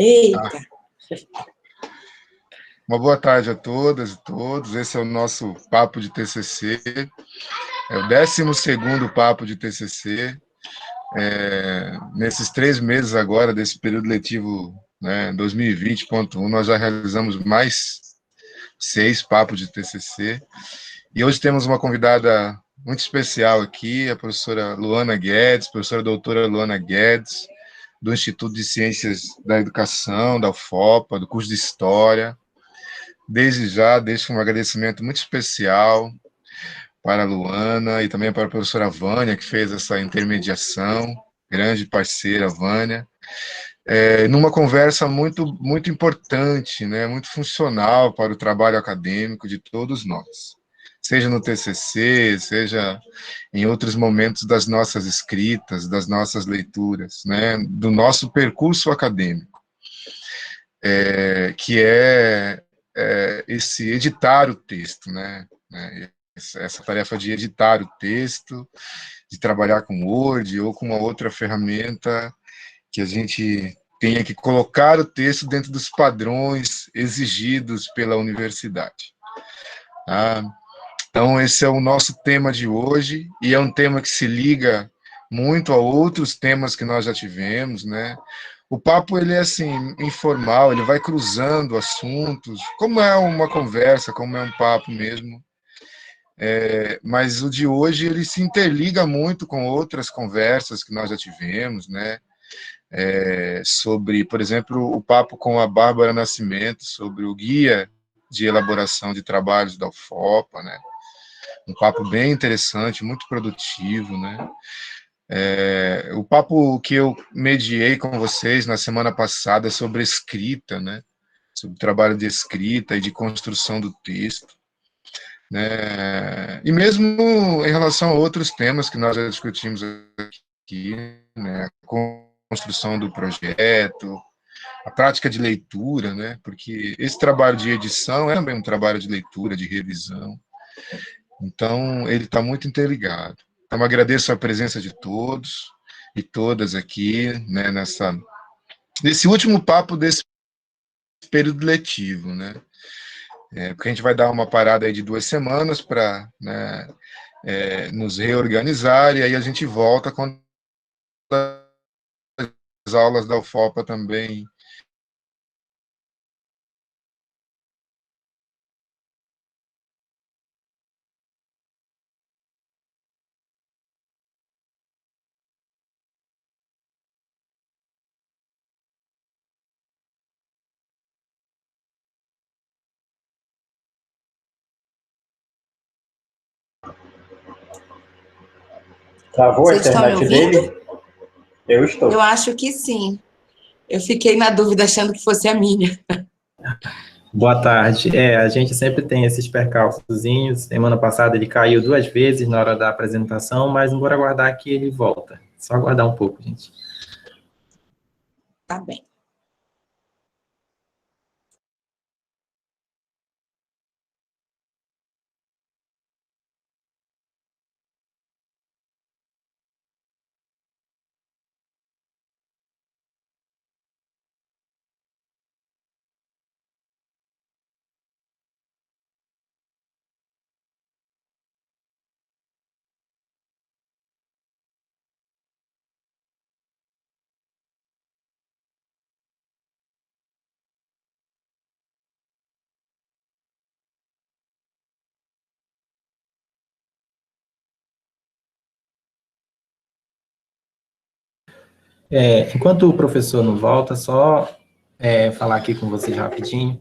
Eita! Uma boa tarde a todas e todos. Esse é o nosso papo de TCC. É o 12º papo de TCC. Nesses 3 meses agora, desse período letivo, né, 2020.1, nós já realizamos mais 6 papos de TCC. E hoje temos uma convidada muito especial aqui, a professora Luana Guedes, professora doutora Luana Guedes, do Instituto de Ciências da Educação, da UFOPA, do curso de História. Desde já, deixo um agradecimento muito especial para a Luana e também para a professora Vânia, que fez essa intermediação, grande parceira, Vânia, numa conversa muito importante, né, muito funcional para o trabalho acadêmico de todos nós, seja no TCC, seja em outros momentos das nossas escritas, das nossas leituras, né, do nosso percurso acadêmico, que é esse editar o texto, né, essa tarefa de editar o texto, de trabalhar com Word ou com uma outra ferramenta que a gente tenha que colocar o texto dentro dos padrões exigidos pela universidade. Então, esse é o nosso tema de hoje, e é um tema que se liga muito a outros temas que nós já tivemos, né? O papo, ele é assim, informal, ele vai cruzando assuntos, como é uma conversa, como é um papo mesmo, mas o de hoje, ele se interliga muito com outras conversas que nós já tivemos, né? Sobre, por exemplo, o papo com a Bárbara Nascimento, sobre o guia de elaboração de trabalhos da UFOPA, né? Um papo bem interessante, muito produtivo, né? O papo que eu mediei com vocês na semana passada sobre escrita, né? Sobre o trabalho de escrita e de construção do texto, né? E mesmo em relação a outros temas que nós já discutimos aqui, né? A construção do projeto, a prática de leitura, né? Porque esse trabalho de edição é também um trabalho de leitura, de revisão. Então, ele está muito interligado. Então, agradeço a presença de todos e todas aqui, né, nesse último papo desse período letivo, né? Porque a gente vai dar uma parada aí de 2 semanas para, né, nos reorganizar, e aí a gente volta quando as aulas da UFOPA também. Travou a internet dele? Eu estou. Eu acho que sim. Eu fiquei na dúvida achando que fosse a minha. Boa tarde. A gente sempre tem esses percalçozinhos. Semana passada ele caiu 2 vezes na hora da apresentação, mas bora aguardar que ele volta. Só aguardar um pouco, gente. Tá bem. Enquanto o professor não volta, só falar aqui com vocês rapidinho,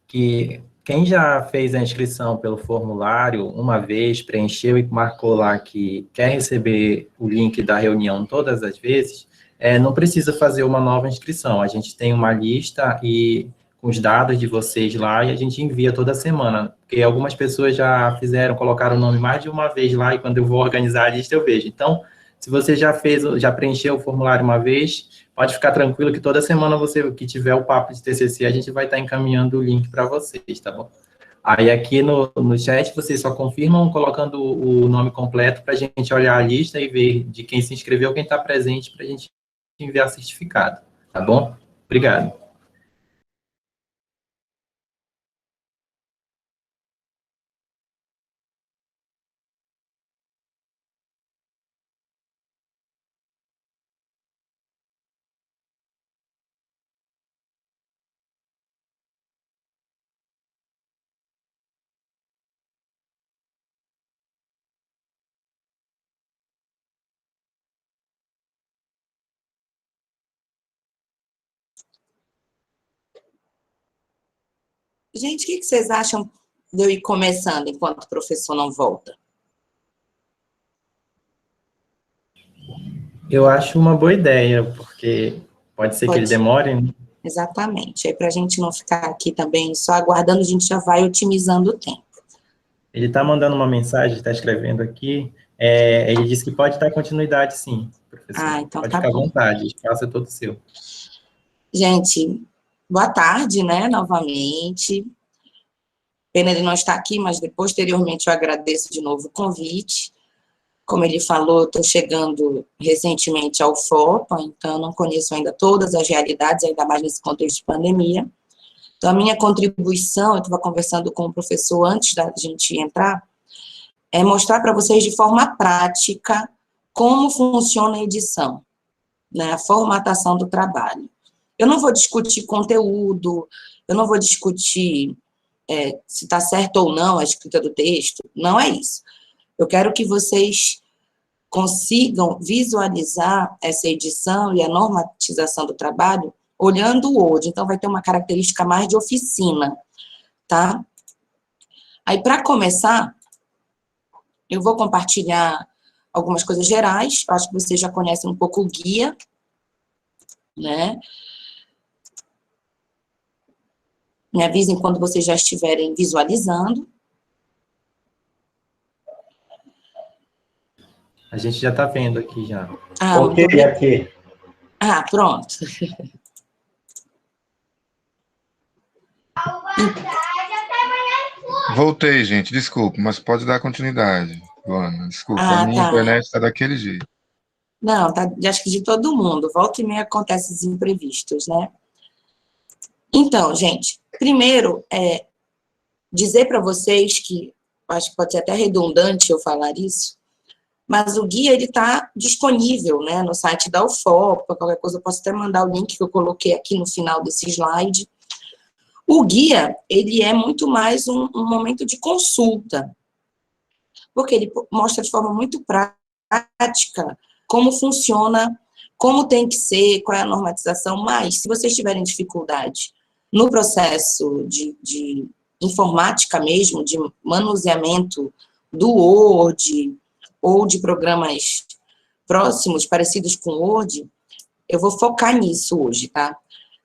que quem já fez a inscrição pelo formulário uma vez, preencheu e marcou lá que quer receber o link da reunião todas as vezes, não precisa fazer uma nova inscrição. A gente tem uma lista e com os dados de vocês lá e a gente envia toda semana, porque algumas pessoas já colocaram o nome mais de uma vez lá e quando eu vou organizar a lista eu vejo. Então, se você já preencheu o formulário uma vez, pode ficar tranquilo que toda semana você que tiver o papo de TCC, a gente vai estar encaminhando o link para vocês, tá bom? Aí aqui no chat vocês só confirmam colocando o nome completo para a gente olhar a lista e ver de quem se inscreveu, quem está presente, para a gente enviar certificado, tá bom? Obrigado. Gente, o que vocês acham de eu ir começando enquanto o professor não volta? Eu acho uma boa ideia, porque pode ser que ele Pode, demore, né? exatamente. Aí, para a gente não ficar aqui também só aguardando, a gente já vai otimizando o tempo. Ele está mandando uma mensagem, está escrevendo aqui. Ele disse que pode dar continuidade, sim, professor. Ah, então Pode tá ficar à bom. vontade, o espaço é todo seu. Gente, boa tarde, né, novamente. Pena ele não estar aqui, mas posteriormente eu agradeço de novo o convite. Como ele falou, eu estou chegando recentemente ao FOPA, então não conheço ainda todas as realidades, ainda mais nesse contexto de pandemia. Então, a minha contribuição, eu estava conversando com o professor antes da gente entrar, é mostrar para vocês de forma prática como funciona a edição, né, a formatação do trabalho. Eu não vou discutir conteúdo, eu não vou discutir se está certo ou não a escrita do texto, não é isso. Eu quero que vocês consigam visualizar essa edição e a normatização do trabalho olhando o Word. Então, vai ter uma característica mais de oficina, tá? Aí, para começar, eu vou compartilhar algumas coisas gerais. Eu acho que vocês já conhecem um pouco o guia, né? Me avisem quando vocês já estiverem visualizando. A gente já está vendo aqui já. Ah, muito Ok, obrigada. aqui. Ah, pronto. Voltei, gente, desculpa, mas pode dar continuidade, Luana. Desculpa, a Ah, minha tá. internet está daquele jeito. Não, tá, acho que de todo mundo. Volta e meia acontecem os imprevistos, né? Então, gente, primeiro, dizer para vocês que, acho que pode ser até redundante eu falar isso, mas o guia, ele está disponível, né, no site da UFOP, qualquer coisa eu posso até mandar o link que eu coloquei aqui no final desse slide. O guia, ele é muito mais um momento de consulta, porque ele mostra de forma muito prática como funciona, como tem que ser, qual é a normatização, mas se vocês tiverem dificuldade no processo de informática mesmo, de manuseamento do Word ou de programas próximos, parecidos com o Word, eu vou focar nisso hoje, tá?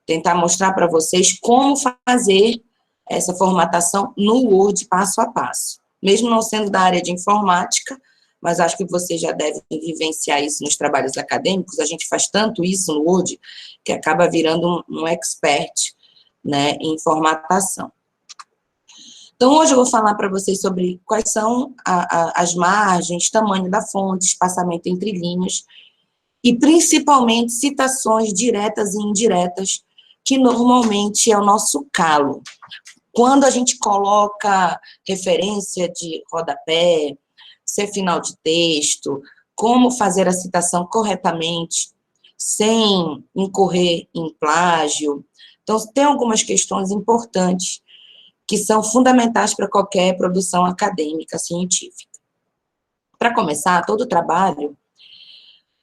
Tentar mostrar para vocês como fazer essa formatação no Word passo a passo. Mesmo não sendo da área de informática, mas acho que vocês já devem vivenciar isso nos trabalhos acadêmicos, a gente faz tanto isso no Word, que acaba virando um expert, né, em formatação. Então, hoje eu vou falar para vocês sobre quais são as margens, tamanho da fonte, espaçamento entre linhas, e principalmente citações diretas e indiretas, que normalmente é o nosso calo. Quando a gente coloca referência de rodapé, ser final de texto, como fazer a citação corretamente, sem incorrer em plágio. Então, tem algumas questões importantes que são fundamentais para qualquer produção acadêmica, científica. Para começar, todo trabalho,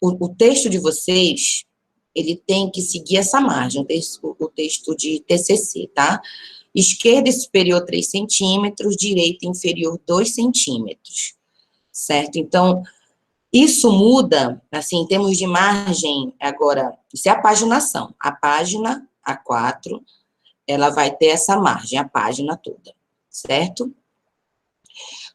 o texto de vocês, ele tem que seguir essa margem, o texto de TCC, tá? Esquerda superior 3 centímetros, direita inferior 2 centímetros, certo? Então, isso muda, assim, em termos de margem, agora, isso é a paginação. A página A4, ela vai ter essa margem, a página toda, certo?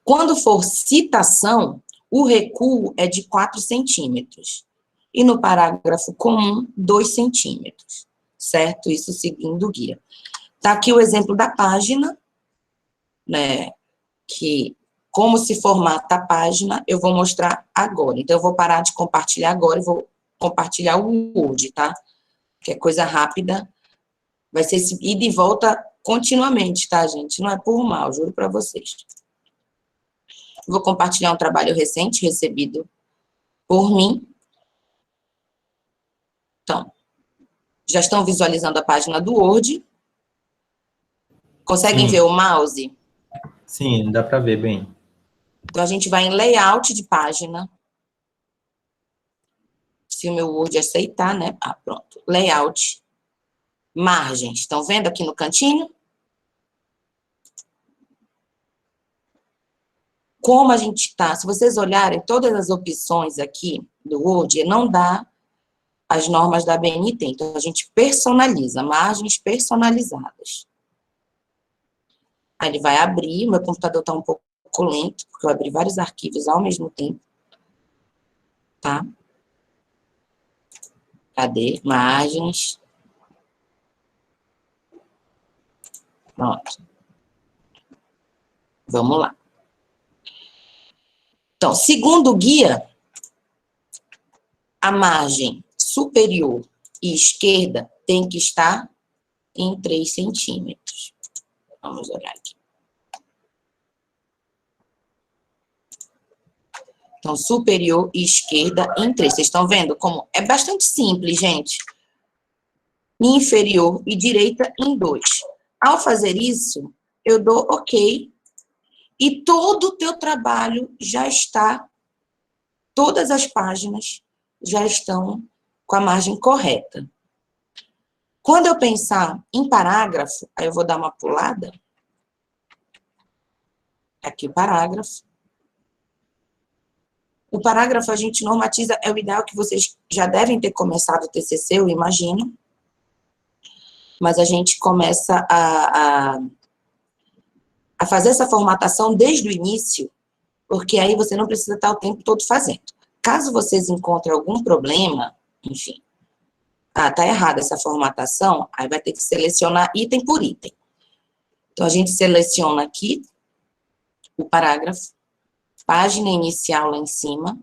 Quando for citação, o recuo é de 4 centímetros. E no parágrafo comum, 2 centímetros, certo? Isso seguindo o guia. Tá aqui o exemplo da página, né, que como se formata a página, eu vou mostrar agora. Então, eu vou parar de compartilhar agora e vou compartilhar o Word, tá? Que é coisa rápida. Vai ser ida e volta continuamente, tá, gente? Não é por mal, juro para vocês. Vou compartilhar um trabalho recente recebido por mim. Então, já estão visualizando a página do Word? Conseguem Sim. ver o mouse? Sim, dá para ver bem. Então, a gente vai em layout de página. Se o meu Word aceitar, né? Ah, pronto. Layout. Margens. Estão vendo aqui no cantinho? como a gente está, se vocês olharem todas as opções aqui do Word, não dá as normas da BNT, então a gente personaliza, margens personalizadas. Aí ele vai abrir, meu computador está um pouco lento, porque eu abri vários arquivos ao mesmo tempo, tá? Cadê? Margens. Pronto. Vamos lá. Então, segundo o guia, a margem superior e esquerda tem que estar em 3 centímetros. Vamos olhar aqui. Então, superior e esquerda em 3. Vocês estão vendo como é bastante simples, gente. Inferior e direita em 2. Ao fazer isso, eu dou OK. E todo o teu trabalho já está, todas as páginas já estão com a margem correta. Quando eu pensar em parágrafo, aí eu vou dar uma pulada. Aqui o parágrafo. O parágrafo a gente normatiza, é o ideal que vocês já devem ter começado o TCC, eu imagino. Mas a gente começa a fazer essa formatação desde o início, porque aí você não precisa estar o tempo todo fazendo. Caso vocês encontrem algum problema, enfim, tá errada essa formatação, aí vai ter que selecionar item por item. Então, a gente seleciona aqui o parágrafo, página inicial lá em cima.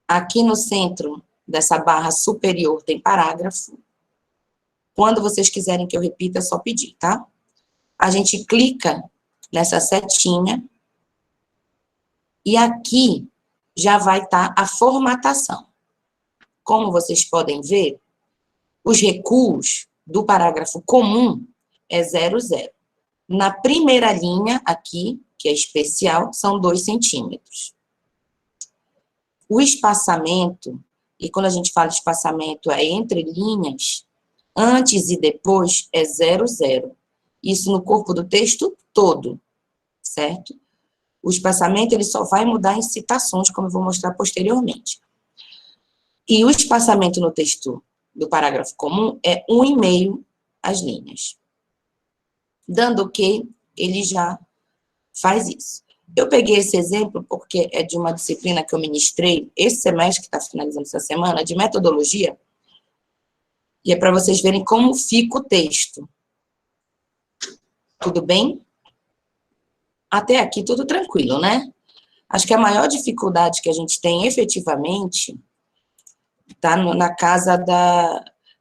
Aqui no centro dessa barra superior tem parágrafo. Quando vocês quiserem que eu repita, é só pedir, tá? A gente clica nessa setinha e aqui já vai estar a formatação. Como vocês podem ver, os recuos do parágrafo comum é 00. Na primeira linha aqui, que é especial, são 2 centímetros. O espaçamento, e quando a gente fala de espaçamento é entre linhas, antes e depois é 00. Isso no corpo do texto todo, certo? O espaçamento ele só vai mudar em citações, como eu vou mostrar posteriormente. E o espaçamento no texto do parágrafo comum é 1,5 as linhas. Dando OK, ele já faz isso. Eu peguei esse exemplo porque é de uma disciplina que eu ministrei esse semestre, que está finalizando essa semana, de metodologia, e é para vocês verem como fica o texto. Tudo bem? Até aqui tudo tranquilo, né? Acho que a maior dificuldade que a gente tem efetivamente está na casa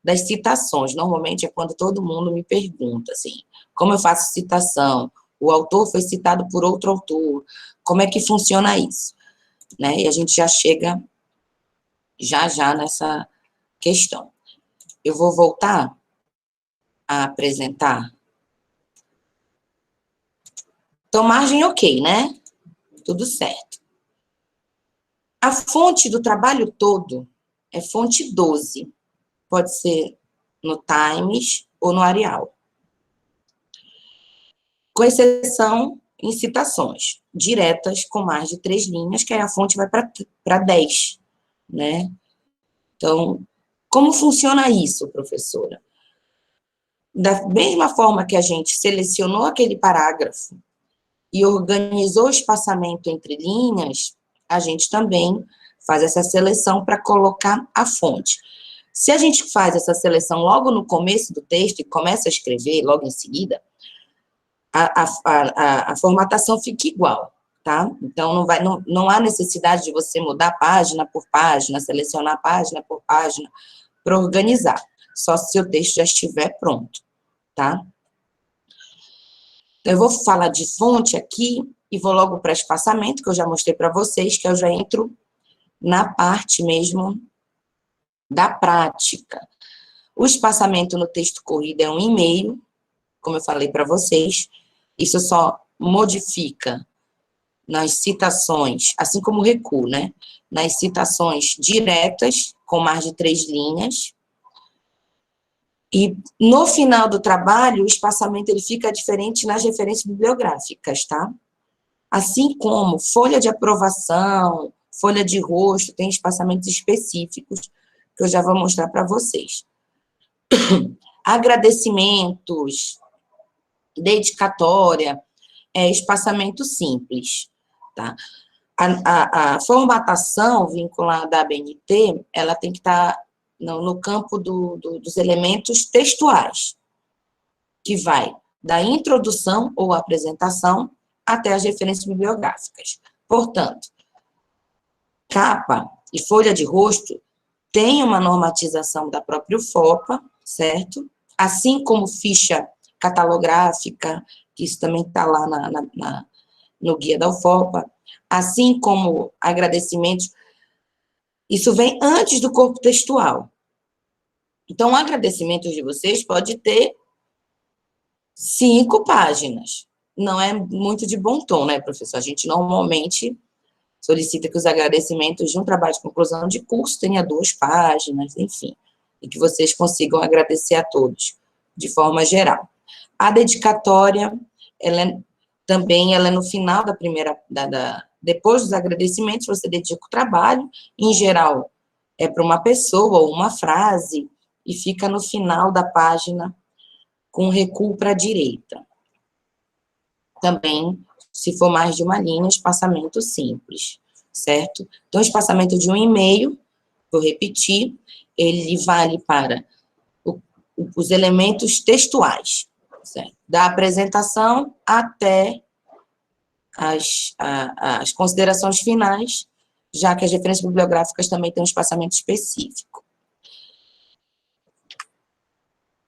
das citações. Normalmente é quando todo mundo me pergunta, assim, como eu faço citação? O autor foi citado por outro autor. Como é que funciona isso? Né? E a gente já chega já nessa questão. Eu vou voltar a apresentar. Então, margem OK, né? Tudo certo. A fonte do trabalho todo é fonte 12. Pode ser no Times ou no Arial. Com exceção em citações diretas com mais de 3 linhas, que aí a fonte vai para 10, né? Então, como funciona isso, professora? Da mesma forma que a gente selecionou aquele parágrafo e organizou o espaçamento entre linhas, a gente também faz essa seleção para colocar a fonte. Se a gente faz essa seleção logo no começo do texto e começa a escrever logo em seguida, a formatação fica igual, tá? Então, não há necessidade de você mudar página por página, selecionar página por página para organizar, só se o texto já estiver pronto, tá? Eu vou falar de fonte aqui e vou logo para espaçamento, que eu já mostrei para vocês, que eu já entro na parte mesmo da prática. O espaçamento no texto corrido é 1,5, como eu falei para vocês. Isso só modifica nas citações, assim como o recuo, né? Nas citações diretas, com mais de 3 linhas. E no final do trabalho, o espaçamento ele fica diferente nas referências bibliográficas, tá? Assim como folha de aprovação, folha de rosto, tem espaçamentos específicos que eu já vou mostrar para vocês. Agradecimentos, dedicatória, espaçamento simples, tá? A formatação vinculada à ABNT, ela tem que estar no campo dos elementos textuais, que vai da introdução ou apresentação até as referências bibliográficas. Portanto, capa e folha de rosto tem uma normatização da própria UFOPA, certo? Assim como ficha catalográfica, que isso também está lá no guia da UFOPA, assim como agradecimentos, isso vem antes do corpo textual. Então, o agradecimento de vocês pode ter 5 páginas. Não é muito de bom tom, né, professor? A gente normalmente solicita que os agradecimentos de um trabalho de conclusão de curso tenha 2 páginas, enfim, e que vocês consigam agradecer a todos, de forma geral. A dedicatória, também ela é no final da primeira, depois dos agradecimentos, você dedica o trabalho, em geral, é para uma pessoa ou uma frase, e fica no final da página, com recuo para a direita. Também, se for mais de uma linha, espaçamento simples, certo? Então, espaçamento de 1,5, vou repetir, ele vale para os elementos textuais, certo? Da apresentação até as considerações finais, já que as referências bibliográficas também têm um espaçamento específico.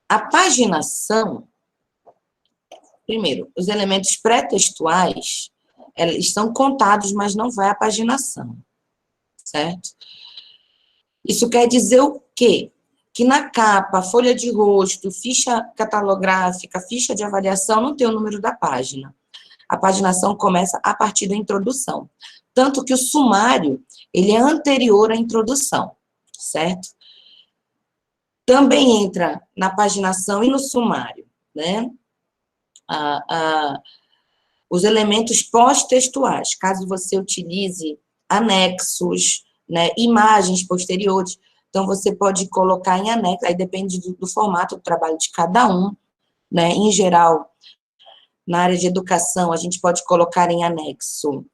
A paginação, primeiro, os elementos pré-textuais, eles são contados, mas não vai a paginação, certo? Isso quer dizer o quê? Que na capa, folha de rosto, ficha catalográfica, ficha de avaliação, não tem o número da página. A paginação começa a partir da introdução. Tanto que o sumário, ele é anterior à introdução, certo? Também entra na paginação e no sumário, né? Os elementos pós-textuais, caso você utilize anexos, né, imagens posteriores, então você pode colocar em anexo, aí depende do formato do trabalho de cada um, né? Em geral, na área de educação, a gente pode colocar em anexo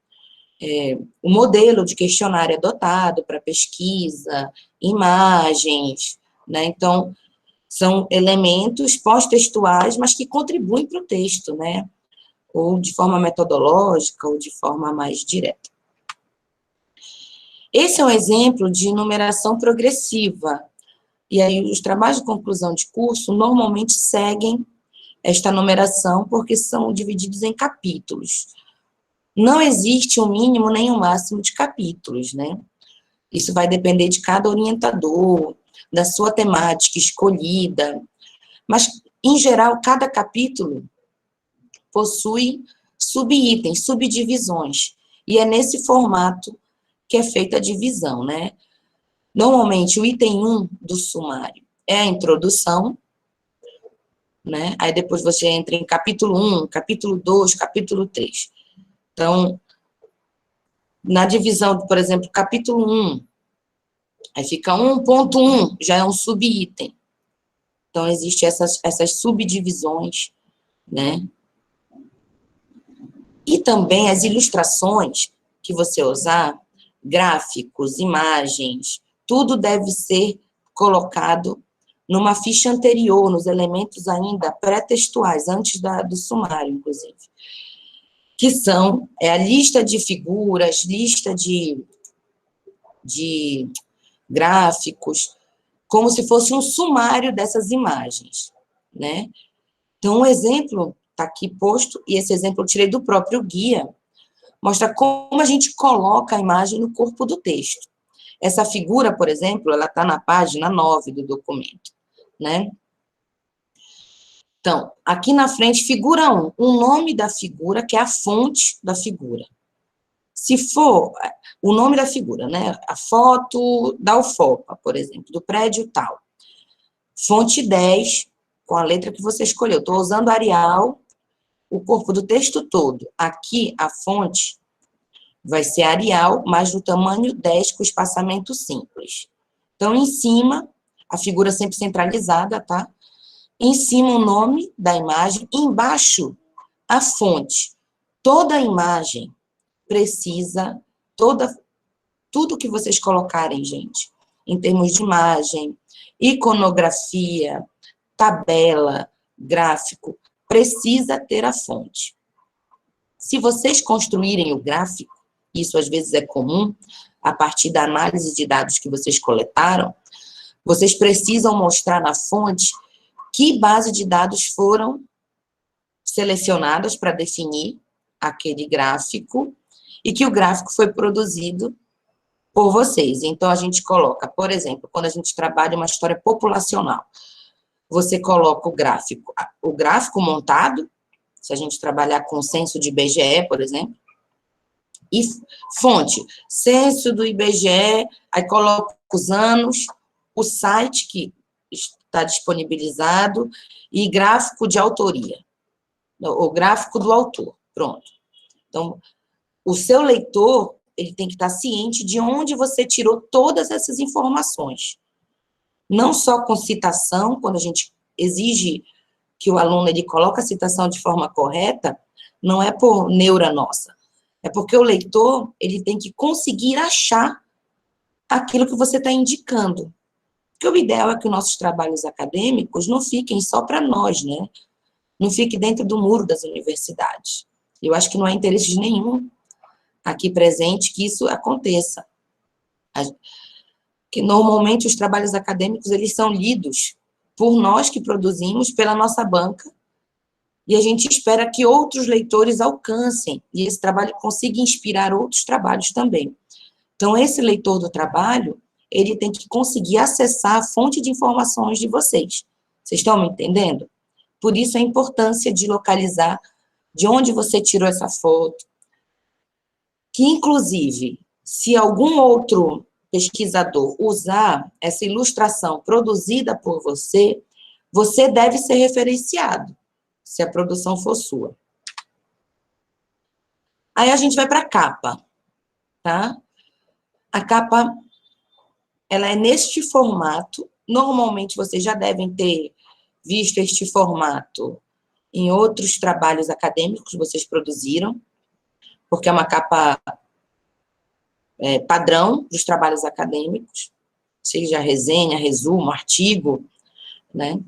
o modelo de questionário adotado para pesquisa, imagens, né? Então, são elementos pós-textuais, mas que contribuem para o texto, né? Ou de forma metodológica, ou de forma mais direta. Esse é um exemplo de numeração progressiva. E aí, os trabalhos de conclusão de curso normalmente seguem esta numeração, porque são divididos em capítulos. Não existe um mínimo nem um máximo de capítulos, né? Isso vai depender de cada orientador, da sua temática escolhida, mas, em geral, cada capítulo possui subitens, subdivisões, e é nesse formato que é feita a divisão, né? Normalmente, o item 1 do sumário é a introdução, né? Aí depois você entra em capítulo 1, capítulo 2, capítulo 3. Então, na divisão, por exemplo, capítulo 1, aí fica 1.1, já é um subitem. Então, existem essas subdivisões, né? E também as ilustrações que você usar, gráficos, imagens, tudo deve ser colocado numa ficha anterior, nos elementos ainda pré-textuais, antes do sumário, inclusive, que são a lista de figuras, lista de gráficos, como se fosse um sumário dessas imagens, né? Então, um exemplo está aqui posto, e esse exemplo eu tirei do próprio guia, mostra como a gente coloca a imagem no corpo do texto. Essa figura, por exemplo, ela está na página 9 do documento, né? Então, aqui na frente, figura 1, o nome da figura, que é a fonte da figura. Se for o nome da figura, né? A foto da UFOPA, por exemplo, do prédio tal. Fonte 10, com a letra que você escolheu. Estou usando Arial, o corpo do texto todo. Aqui, a fonte vai ser Arial, mas do tamanho 10, com espaçamento simples. Então, em cima, a figura sempre centralizada, tá? Em cima, o nome da imagem. Embaixo, a fonte. Toda a imagem precisa, tudo que vocês colocarem, gente, em termos de imagem, iconografia, tabela, gráfico, precisa ter a fonte. Se vocês construírem o gráfico, isso às vezes é comum, a partir da análise de dados que vocês coletaram, vocês precisam mostrar na fonte que base de dados foram selecionadas para definir aquele gráfico e que o gráfico foi produzido por vocês. Então, a gente coloca, por exemplo, quando a gente trabalha uma história populacional, você coloca o gráfico montado, se a gente trabalhar com o censo de IBGE, por exemplo, e fonte, censo do IBGE, aí coloca os anos, o site que está disponibilizado e gráfico de autoria, o gráfico do autor, pronto. Então, o seu leitor, ele tem que estar ciente de onde você tirou todas essas informações. Não só com citação, quando a gente exige que o aluno ele coloque a citação de forma correta, não é por neura nossa, é porque o leitor ele tem que conseguir achar aquilo que você está indicando. Porque o ideal é que os nossos trabalhos acadêmicos não fiquem só para nós, né? Não fique dentro do muro das universidades. Eu acho que não há interesse de nenhum aqui presente que isso aconteça. Que normalmente os trabalhos acadêmicos, eles são lidos por nós que produzimos, pela nossa banca, e a gente espera que outros leitores alcancem, e esse trabalho consiga inspirar outros trabalhos também. Então, esse leitor do trabalho, ele tem que conseguir acessar a fonte de informações de vocês. Vocês estão me entendendo? Por isso a importância de localizar de onde você tirou essa foto, que, inclusive, se algum outro pesquisador usar essa ilustração produzida por você, você deve ser referenciado, se a produção for sua. Aí a gente vai para a capa, tá? A capa, ela é neste formato. Normalmente, vocês já devem ter visto este formato em outros trabalhos acadêmicos que vocês produziram, porque é uma capa padrão dos trabalhos acadêmicos, seja resenha, resumo, artigo, né?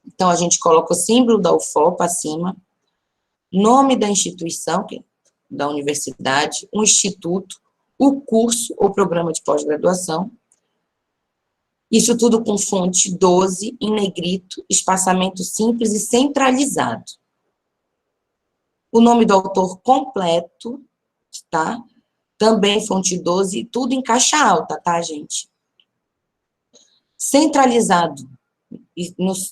Então, a gente coloca o símbolo da UFOP acima, nome da instituição, da universidade, o instituto, o curso ou programa de pós-graduação, isso tudo com fonte 12, em negrito, espaçamento simples e centralizado. O nome do autor completo, tá? Também fonte 12, tudo em caixa alta, tá, gente? Centralizado,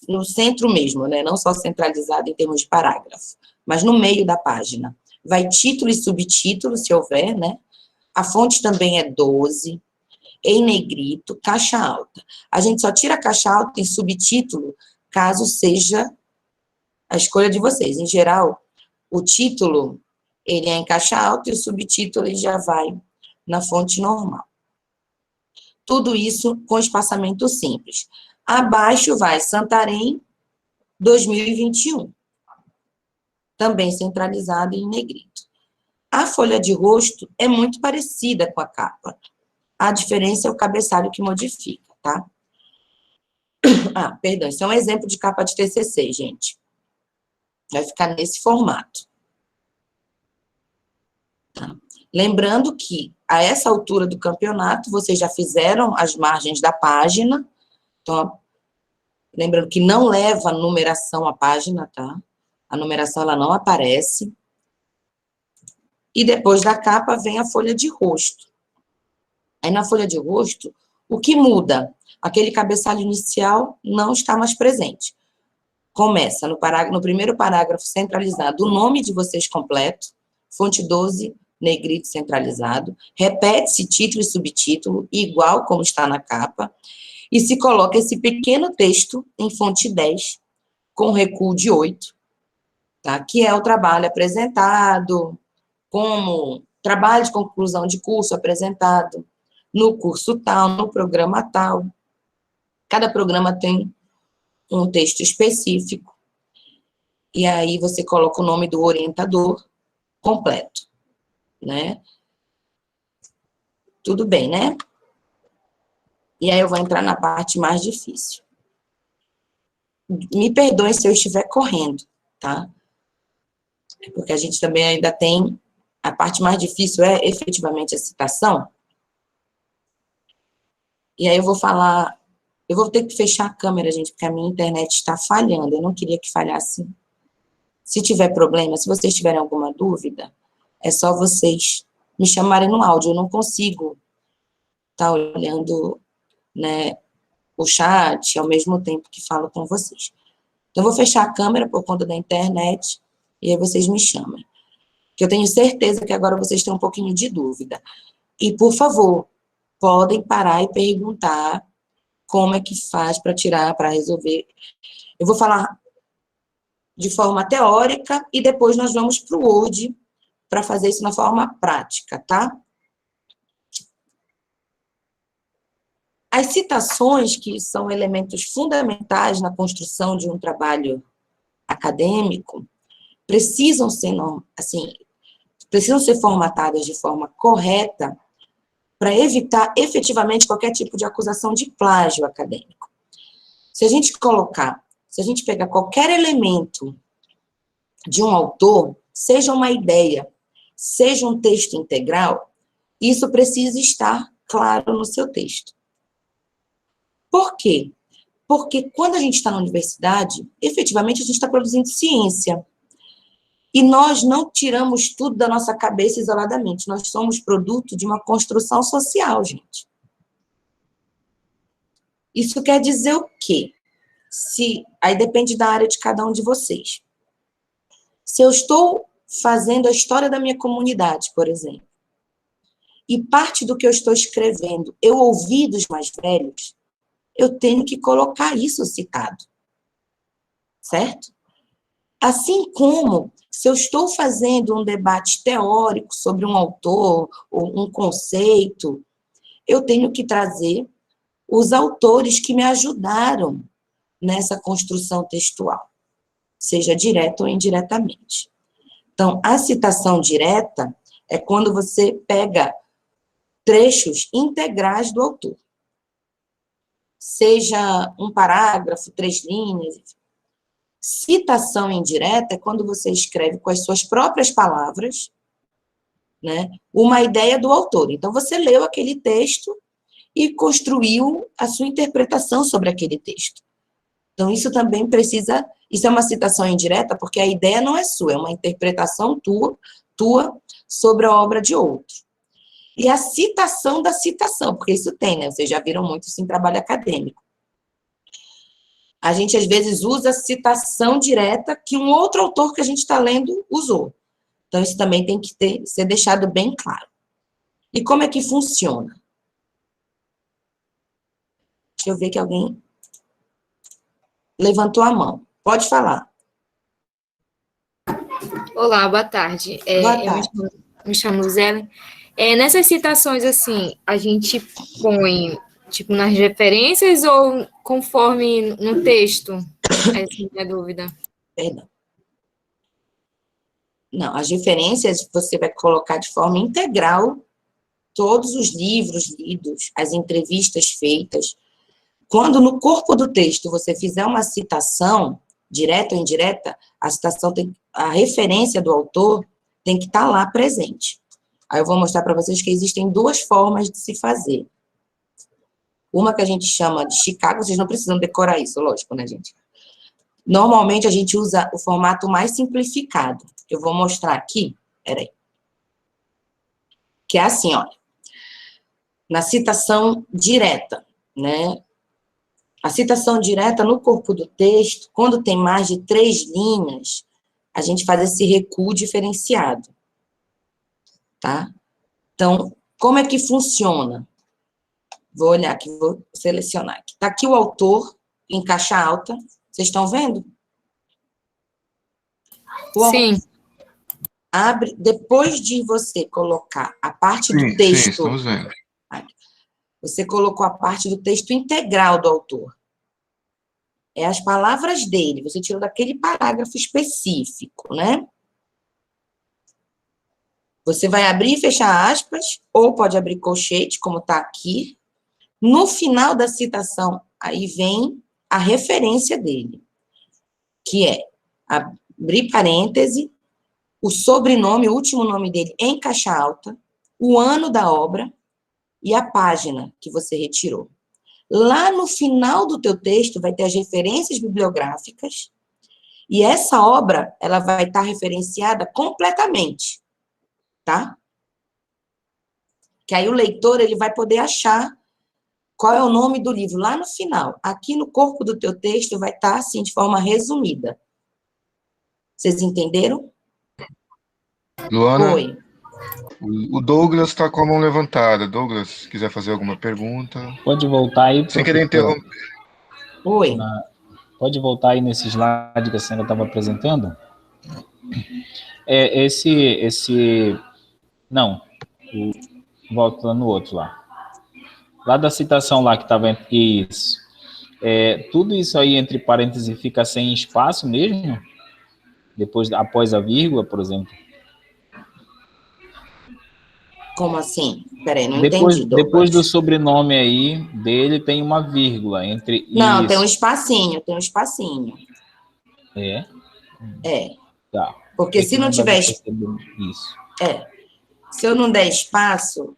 no centro mesmo, né? Não só centralizado em termos de parágrafo, mas no meio da página. Vai título e subtítulo, se houver, né? A fonte também é 12, em negrito, caixa alta. A gente só tira caixa alta em subtítulo, caso seja a escolha de vocês. Em geral, o título, ele é em caixa alta e o subtítulo ele já vai na fonte normal. Tudo isso com espaçamento simples. Abaixo vai Santarém 2021. Também centralizado em negrito. A folha de rosto é muito parecida com a capa. A diferença é o cabeçalho que modifica, tá? Ah, perdão, isso é um exemplo de capa de TCC, gente. Vai ficar nesse formato. Tá? Lembrando que, a essa altura do campeonato, vocês já fizeram as margens da página. Então, lembrando que não leva numeração a página, tá? A numeração, ela não aparece. E depois da capa vem a folha de rosto. Aí, na folha de rosto, o que muda? Aquele cabeçalho inicial não está mais presente. Começa no primeiro parágrafo centralizado, o nome de vocês completo, fonte 12, negrito centralizado, repete-se título e subtítulo, igual como está na capa, e se coloca esse pequeno texto em fonte 10, com recuo de 8, tá? Que é o trabalho apresentado, como trabalho de conclusão de curso apresentado no curso tal, no programa tal. Cada programa tem um texto específico, e aí você coloca o nome do orientador completo, né? Tudo bem, né? E aí eu vou entrar na parte mais difícil. Me perdoem se eu estiver correndo, tá? Porque a gente também ainda tem... A parte mais difícil é, efetivamente, a citação. E aí eu vou falar... Eu vou ter que fechar a câmera, gente, porque a minha internet está falhando. Eu não queria que falhasse. Se tiver problema, se vocês tiverem alguma dúvida, é só vocês me chamarem no áudio. Eu não consigo estar olhando, né, o chat ao mesmo tempo que falo com vocês. Então, eu vou fechar a câmera por conta da internet e aí vocês me chamem. Que eu tenho certeza que agora vocês têm um pouquinho de dúvida. E, por favor, podem parar e perguntar como é que faz para tirar, para resolver. Eu vou falar de forma teórica e depois nós vamos para o Word para fazer isso na forma prática, tá? As citações, que são elementos fundamentais na construção de um trabalho acadêmico, precisam ser, assim, precisam ser formatadas de forma correta para evitar efetivamente qualquer tipo de acusação de plágio acadêmico. Se a gente pegar qualquer elemento de um autor, seja uma ideia, seja um texto integral, isso precisa estar claro no seu texto. Por quê? Porque quando a gente está na universidade, efetivamente a gente está produzindo ciência. E nós não tiramos tudo da nossa cabeça isoladamente. Nós somos produto de uma construção social, gente. Isso quer dizer o quê? Aí depende da área de cada um de vocês. Se eu estou fazendo a história da minha comunidade, por exemplo, e parte do que eu estou escrevendo eu ouvi dos mais velhos, eu tenho que colocar isso citado. Certo? Assim como, se eu estou fazendo um debate teórico sobre um autor ou um conceito, eu tenho que trazer os autores que me ajudaram nessa construção textual, seja direto ou indiretamente. Então, a citação direta é quando você pega trechos integrais do autor. Seja um parágrafo, 3 linhas, enfim. Citação indireta é quando você escreve com as suas próprias palavras, né, uma ideia do autor. Então, você leu aquele texto e construiu a sua interpretação sobre aquele texto. Então, isso também precisa... Isso é uma citação indireta, porque a ideia não é sua, é uma interpretação tua sobre a obra de outro. E a citação da citação, porque isso tem, né? Vocês já viram muito isso em trabalho acadêmico. A gente, às vezes, usa a citação direta que um outro autor que a gente está lendo usou. Então, isso também tem que ser deixado bem claro. E como é que funciona? Deixa eu ver que alguém levantou a mão. Pode falar. Olá, boa tarde. Boa tarde. Eu me chamo Luzelen. Nessas citações, assim, a gente põe, tipo, nas referências ou conforme no texto? Essa é a minha dúvida. Perdão. Não, as referências você vai colocar de forma integral todos os livros lidos, as entrevistas feitas. Quando no corpo do texto você fizer uma citação, direta ou indireta, a referência do autor tem que estar lá presente. Aí eu vou mostrar para vocês que existem 2 formas de se fazer. Uma que a gente chama de Chicago, vocês não precisam decorar isso, lógico, né, gente? Normalmente a gente usa o formato mais simplificado. Eu vou mostrar aqui, peraí. Que é assim, olha. Na citação direta, né? A citação direta no corpo do texto, quando tem mais de 3 linhas, a gente faz esse recuo diferenciado. Tá? Então, como é que funciona? Vou olhar aqui, vou selecionar aqui. Está aqui o autor, em caixa alta. Vocês estão vendo? Sim. Abre, depois de você colocar a parte do Sim, texto, estamos vendo. você colocou a parte do texto integral do autor. É as palavras dele, você tirou daquele parágrafo específico, né? Você vai abrir e fechar aspas, ou pode abrir colchete, como está aqui. No final da citação, aí vem a referência dele, que é abrir parêntese, o sobrenome, o último nome dele em caixa alta, o ano da obra e a página que você retirou. Lá no final do teu texto vai ter as referências bibliográficas e essa obra, ela vai estar referenciada completamente, tá? Que aí o leitor, ele vai poder achar qual é o nome do livro lá no final. Aqui no corpo do teu texto vai estar, assim, de forma resumida. Vocês entenderam? Luana, Oi. o Douglas está com a mão levantada. Douglas, quiser fazer alguma pergunta? Pode voltar aí, Sem querer professor. interromper. Oi. Pode voltar aí nesse slide que a senhora estava apresentando? Não, volta lá no outro lá. Lá da citação lá que estava... Isso. Tudo isso aí entre parênteses fica sem espaço mesmo? Após a vírgula, por exemplo? Como assim? Peraí, não entendi, Depois do Douglas. sobrenome aí dele tem uma vírgula entre Não, isso. tem um espacinho. É? É. Tá. Porque se não tiver... Isso. Se eu não der espaço,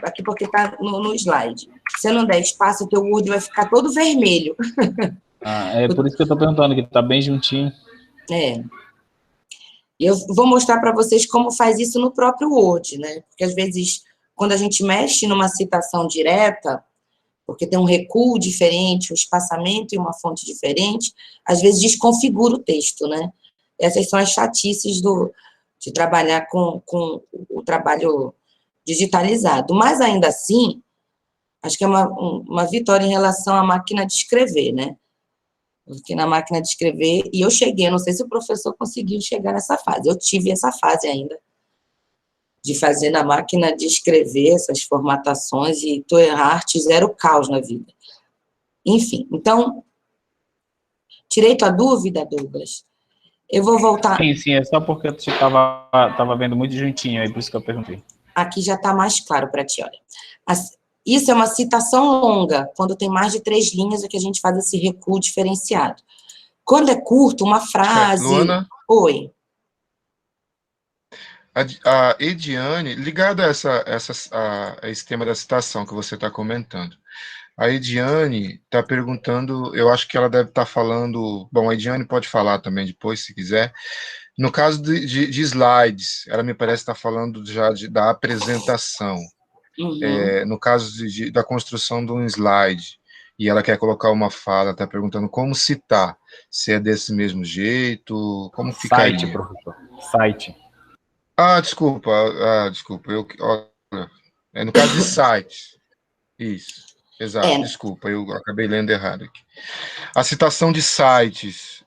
aqui porque está no slide. Se eu não der espaço, o teu Word vai ficar todo vermelho. É por isso que eu estou perguntando, que está bem juntinho. Eu vou mostrar para vocês como faz isso no próprio Word, né? Porque, às vezes, quando a gente mexe numa citação direta, porque tem um recuo diferente, um espaçamento e uma fonte diferente, às vezes desconfigura o texto, né? Essas são as chatices de trabalhar com o trabalho digitalizado. Mas, ainda assim, acho que é uma vitória em relação à máquina de escrever, né? Porque na máquina de escrever, e eu cheguei, não sei se o professor conseguiu chegar nessa fase, eu tive essa fase ainda, de fazer na máquina de escrever essas formatações, e tu errar-te, zero caos na vida. Enfim, então, tirei tua dúvida, Douglas? Eu vou voltar... Sim, é só porque eu estava vendo muito juntinho, aí por isso que eu perguntei. Aqui já está mais claro para ti, olha. Isso é uma citação longa, quando tem mais de 3 linhas, é que a gente faz esse recuo diferenciado. Quando é curto, uma frase... Luana? Oi. A Ediane, ligado a esse tema da citação que você está comentando, a Ediane está perguntando, eu acho que ela deve estar falando, bom, a Ediane pode falar também depois, se quiser, no caso de slides, ela me parece estar falando já da apresentação, no caso da construção de um slide, e ela quer colocar uma fala, está perguntando como citar, se é desse mesmo jeito, como ficaria? Site, professor, site. Desculpa, no caso de site, isso, exato, desculpa, eu acabei lendo errado aqui. A citação de sites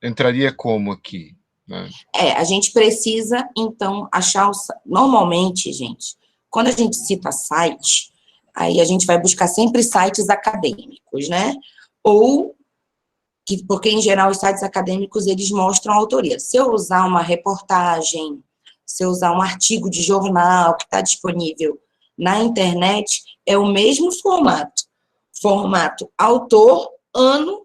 entraria como aqui? Né? A gente precisa, então, achar normalmente, gente, quando a gente cita site, aí a gente vai buscar sempre sites acadêmicos, né? Porque, em geral, os sites acadêmicos, eles mostram a autoria. Se eu usar uma reportagem, se eu usar um artigo de jornal que está disponível na internet, é o mesmo formato. Formato autor, ano,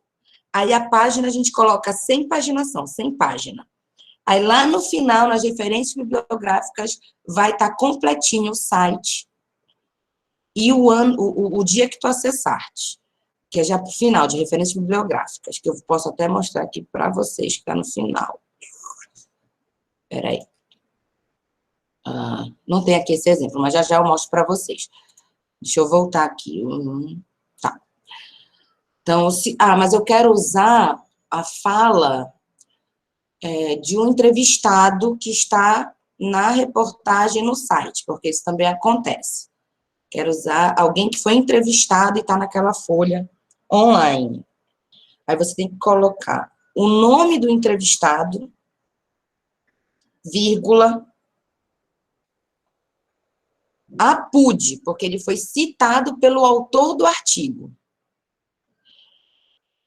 aí a página a gente coloca sem paginação, sem página. Aí lá no final, nas referências bibliográficas, vai estar completinho o site e o dia que tu acessaste, que é já para o final, de referências bibliográficas, que eu posso até mostrar aqui para vocês, que está no final. Espera aí. Não tem aqui esse exemplo, mas já eu mostro para vocês. Deixa eu voltar aqui. Tá. Então, mas eu quero usar a fala de um entrevistado que está na reportagem no site, porque isso também acontece. Quero usar alguém que foi entrevistado e está naquela folha online. Aí você tem que colocar o nome do entrevistado vírgula, apude, porque ele foi citado pelo autor do artigo.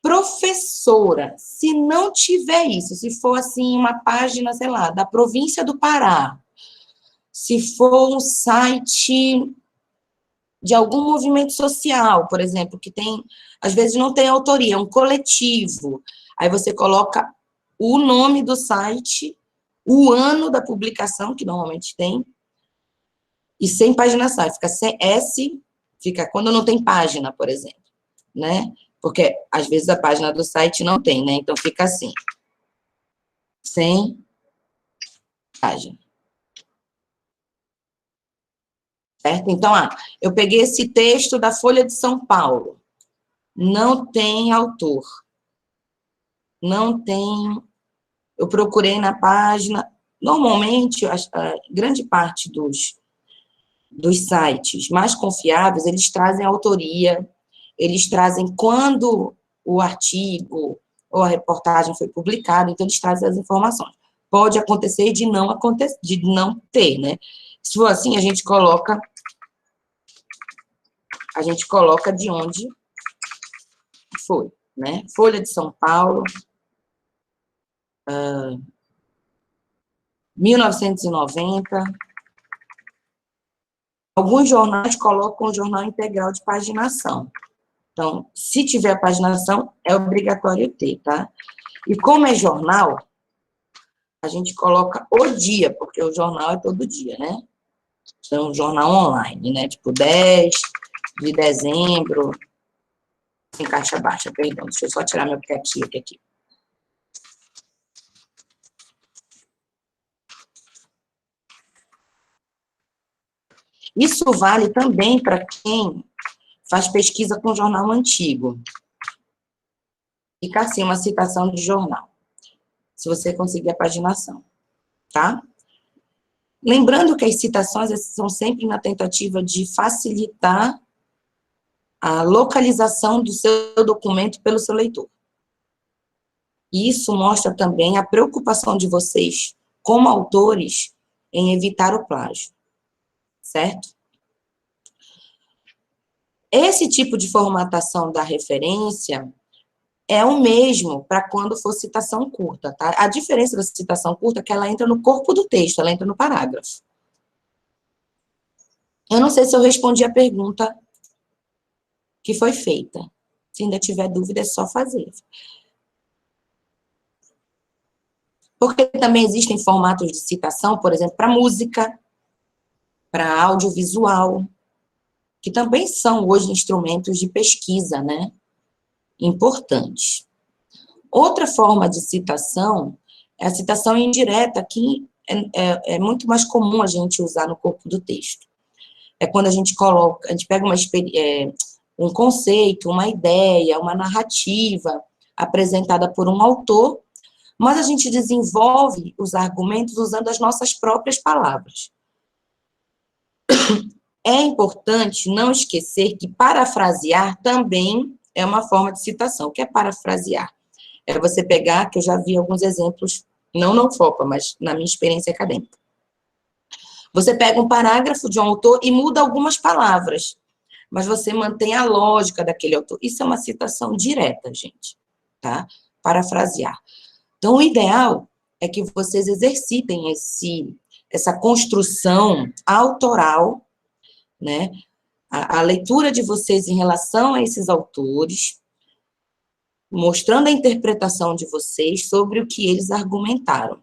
Professora, se não tiver isso, se for assim uma página, sei lá, da província do Pará, se for um site de algum movimento social, por exemplo, que tem, às vezes não tem autoria, é um coletivo, aí você coloca o nome do site, o ano da publicação, que normalmente tem, e sem paginação, fica sem S, fica quando não tem página, por exemplo, né? Porque, às vezes, a página do site não tem, né? Então, fica assim, sem página. Certo? Então, eu peguei esse texto da Folha de São Paulo, não tem autor, não tem, eu procurei na página, normalmente, a grande parte dos sites mais confiáveis, eles trazem autoria, eles trazem quando o artigo ou a reportagem foi publicado, então eles trazem as informações. Pode acontecer de não ter, né? Se for assim, a gente coloca de onde foi, né? Folha de São Paulo, 1990. Alguns jornais colocam o jornal integral de paginação. Então, se tiver paginação, é obrigatório ter, tá? E como é jornal, a gente coloca o dia, porque o jornal é todo dia, né? Então, jornal online, né? Tipo, 10 de dezembro, em caixa baixa, perdão. Deixa eu só tirar meu caps aqui. Isso vale também para quem faz pesquisa com jornal antigo. Fica assim, uma citação de jornal, se você conseguir a paginação, tá? Lembrando que as citações são sempre na tentativa de facilitar a localização do seu documento pelo seu leitor. E isso mostra também a preocupação de vocês, como autores, em evitar o plágio, certo? Esse tipo de formatação da referência é o mesmo para quando for citação curta, tá? A diferença da citação curta é que ela entra no corpo do texto, ela entra no parágrafo. Eu não sei se eu respondi a pergunta que foi feita. Se ainda tiver dúvida, é só fazer. Porque também existem formatos de citação, por exemplo, para música, para audiovisual, que também são hoje instrumentos de pesquisa, né? Importantes. Outra forma de citação é a citação indireta, que é muito mais comum a gente usar no corpo do texto. É quando a gente pega um conceito, uma ideia, uma narrativa apresentada por um autor, mas a gente desenvolve os argumentos usando as nossas próprias palavras. É importante não esquecer que parafrasear também é uma forma de citação. O que é parafrasear? É você pegar, que eu já vi alguns exemplos, não no FOPA, mas na minha experiência acadêmica. Você pega um parágrafo de um autor e muda algumas palavras, mas você mantém a lógica daquele autor. Isso é uma citação direta, gente, tá? Parafrasear. Então, o ideal é que vocês exercitem essa construção autoral, né? A leitura de vocês em relação a esses autores, mostrando a interpretação de vocês sobre o que eles argumentaram.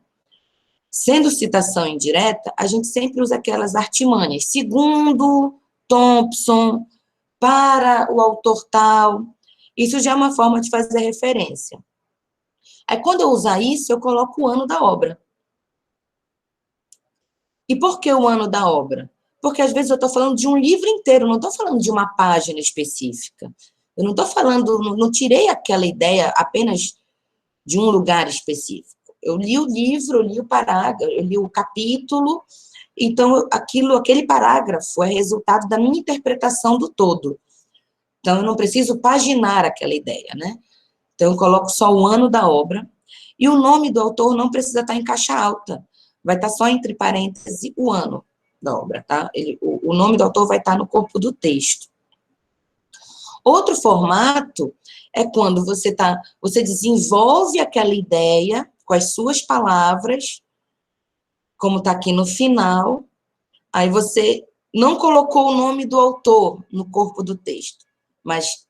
Sendo citação indireta, a gente sempre usa aquelas artimanhas. Segundo Thompson, para o autor tal. Isso já é uma forma de fazer referência. Aí, quando eu usar isso, eu coloco o ano da obra. E por que o ano da obra? Porque, às vezes, eu estou falando de um livro inteiro, não estou falando de uma página específica. Eu não estou falando, não tirei aquela ideia apenas de um lugar específico. Eu li o livro, eu li o parágrafo, eu li o capítulo, então aquele parágrafo é resultado da minha interpretação do todo. Então, eu não preciso paginar aquela ideia, né? Então, eu coloco só o ano da obra, e o nome do autor não precisa estar em caixa alta, vai estar só entre parênteses o ano da obra, tá? O nome do autor vai estar no corpo do texto. Outro formato é quando você desenvolve aquela ideia com as suas palavras, como está aqui no final, aí você não colocou o nome do autor no corpo do texto, mas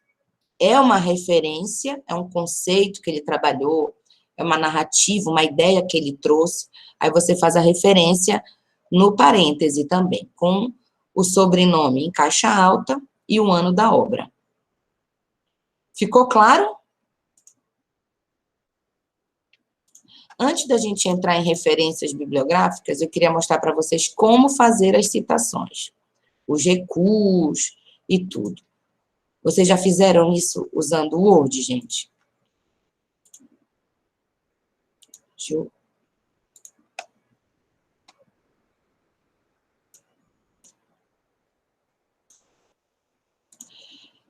é uma referência, é um conceito que ele trabalhou, é uma narrativa, uma ideia que ele trouxe, aí você faz a referência no parêntese também, com o sobrenome em caixa alta e o ano da obra. Ficou claro? Antes da gente entrar em referências bibliográficas, eu queria mostrar para vocês como fazer as citações, os recuos e tudo. Vocês já fizeram isso usando o Word, gente?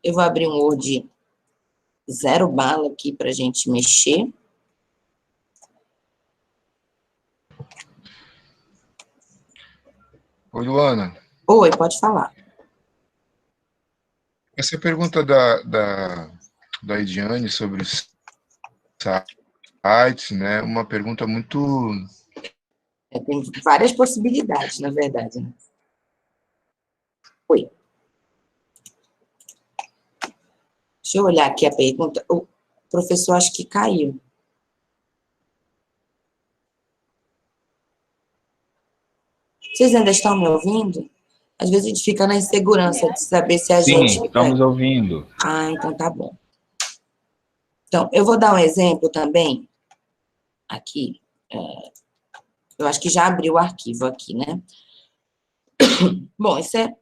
Eu vou abrir um Word 0 bala aqui para a gente mexer. Oi, Luana. Oi, pode falar. Essa pergunta da Ediane sobre os sites, né? Uma pergunta muito... Tem várias possibilidades, na verdade, né? Oi. Deixa eu olhar aqui a pergunta. O professor acho que caiu. Vocês ainda estão me ouvindo? Às vezes a gente fica na insegurança de saber se a gente... Sim, estamos ouvindo. Ah, então tá bom. Então, eu vou dar um exemplo também, aqui. Eu acho que já abriu o arquivo aqui, né? Bom, isso é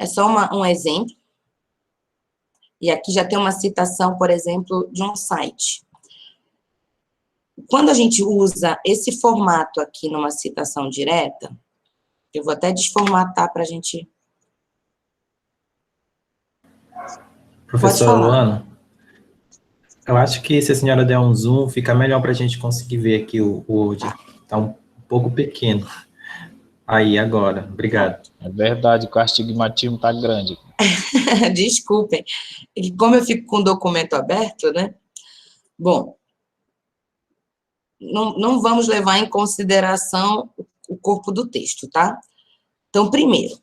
só um exemplo. E aqui já tem uma citação, por exemplo, de um site. Quando a gente usa esse formato aqui numa citação direta, eu vou até desformatar para a gente... Professora Luana, eu acho que se a senhora der um zoom, fica melhor para a gente conseguir ver aqui o Word. Está um pouco pequeno. Aí, agora. Obrigado. É verdade, o astigmatismo está grande. Desculpem. E como eu fico com o documento aberto, né? Bom, não vamos levar em consideração o corpo do texto, tá? Então, primeiro,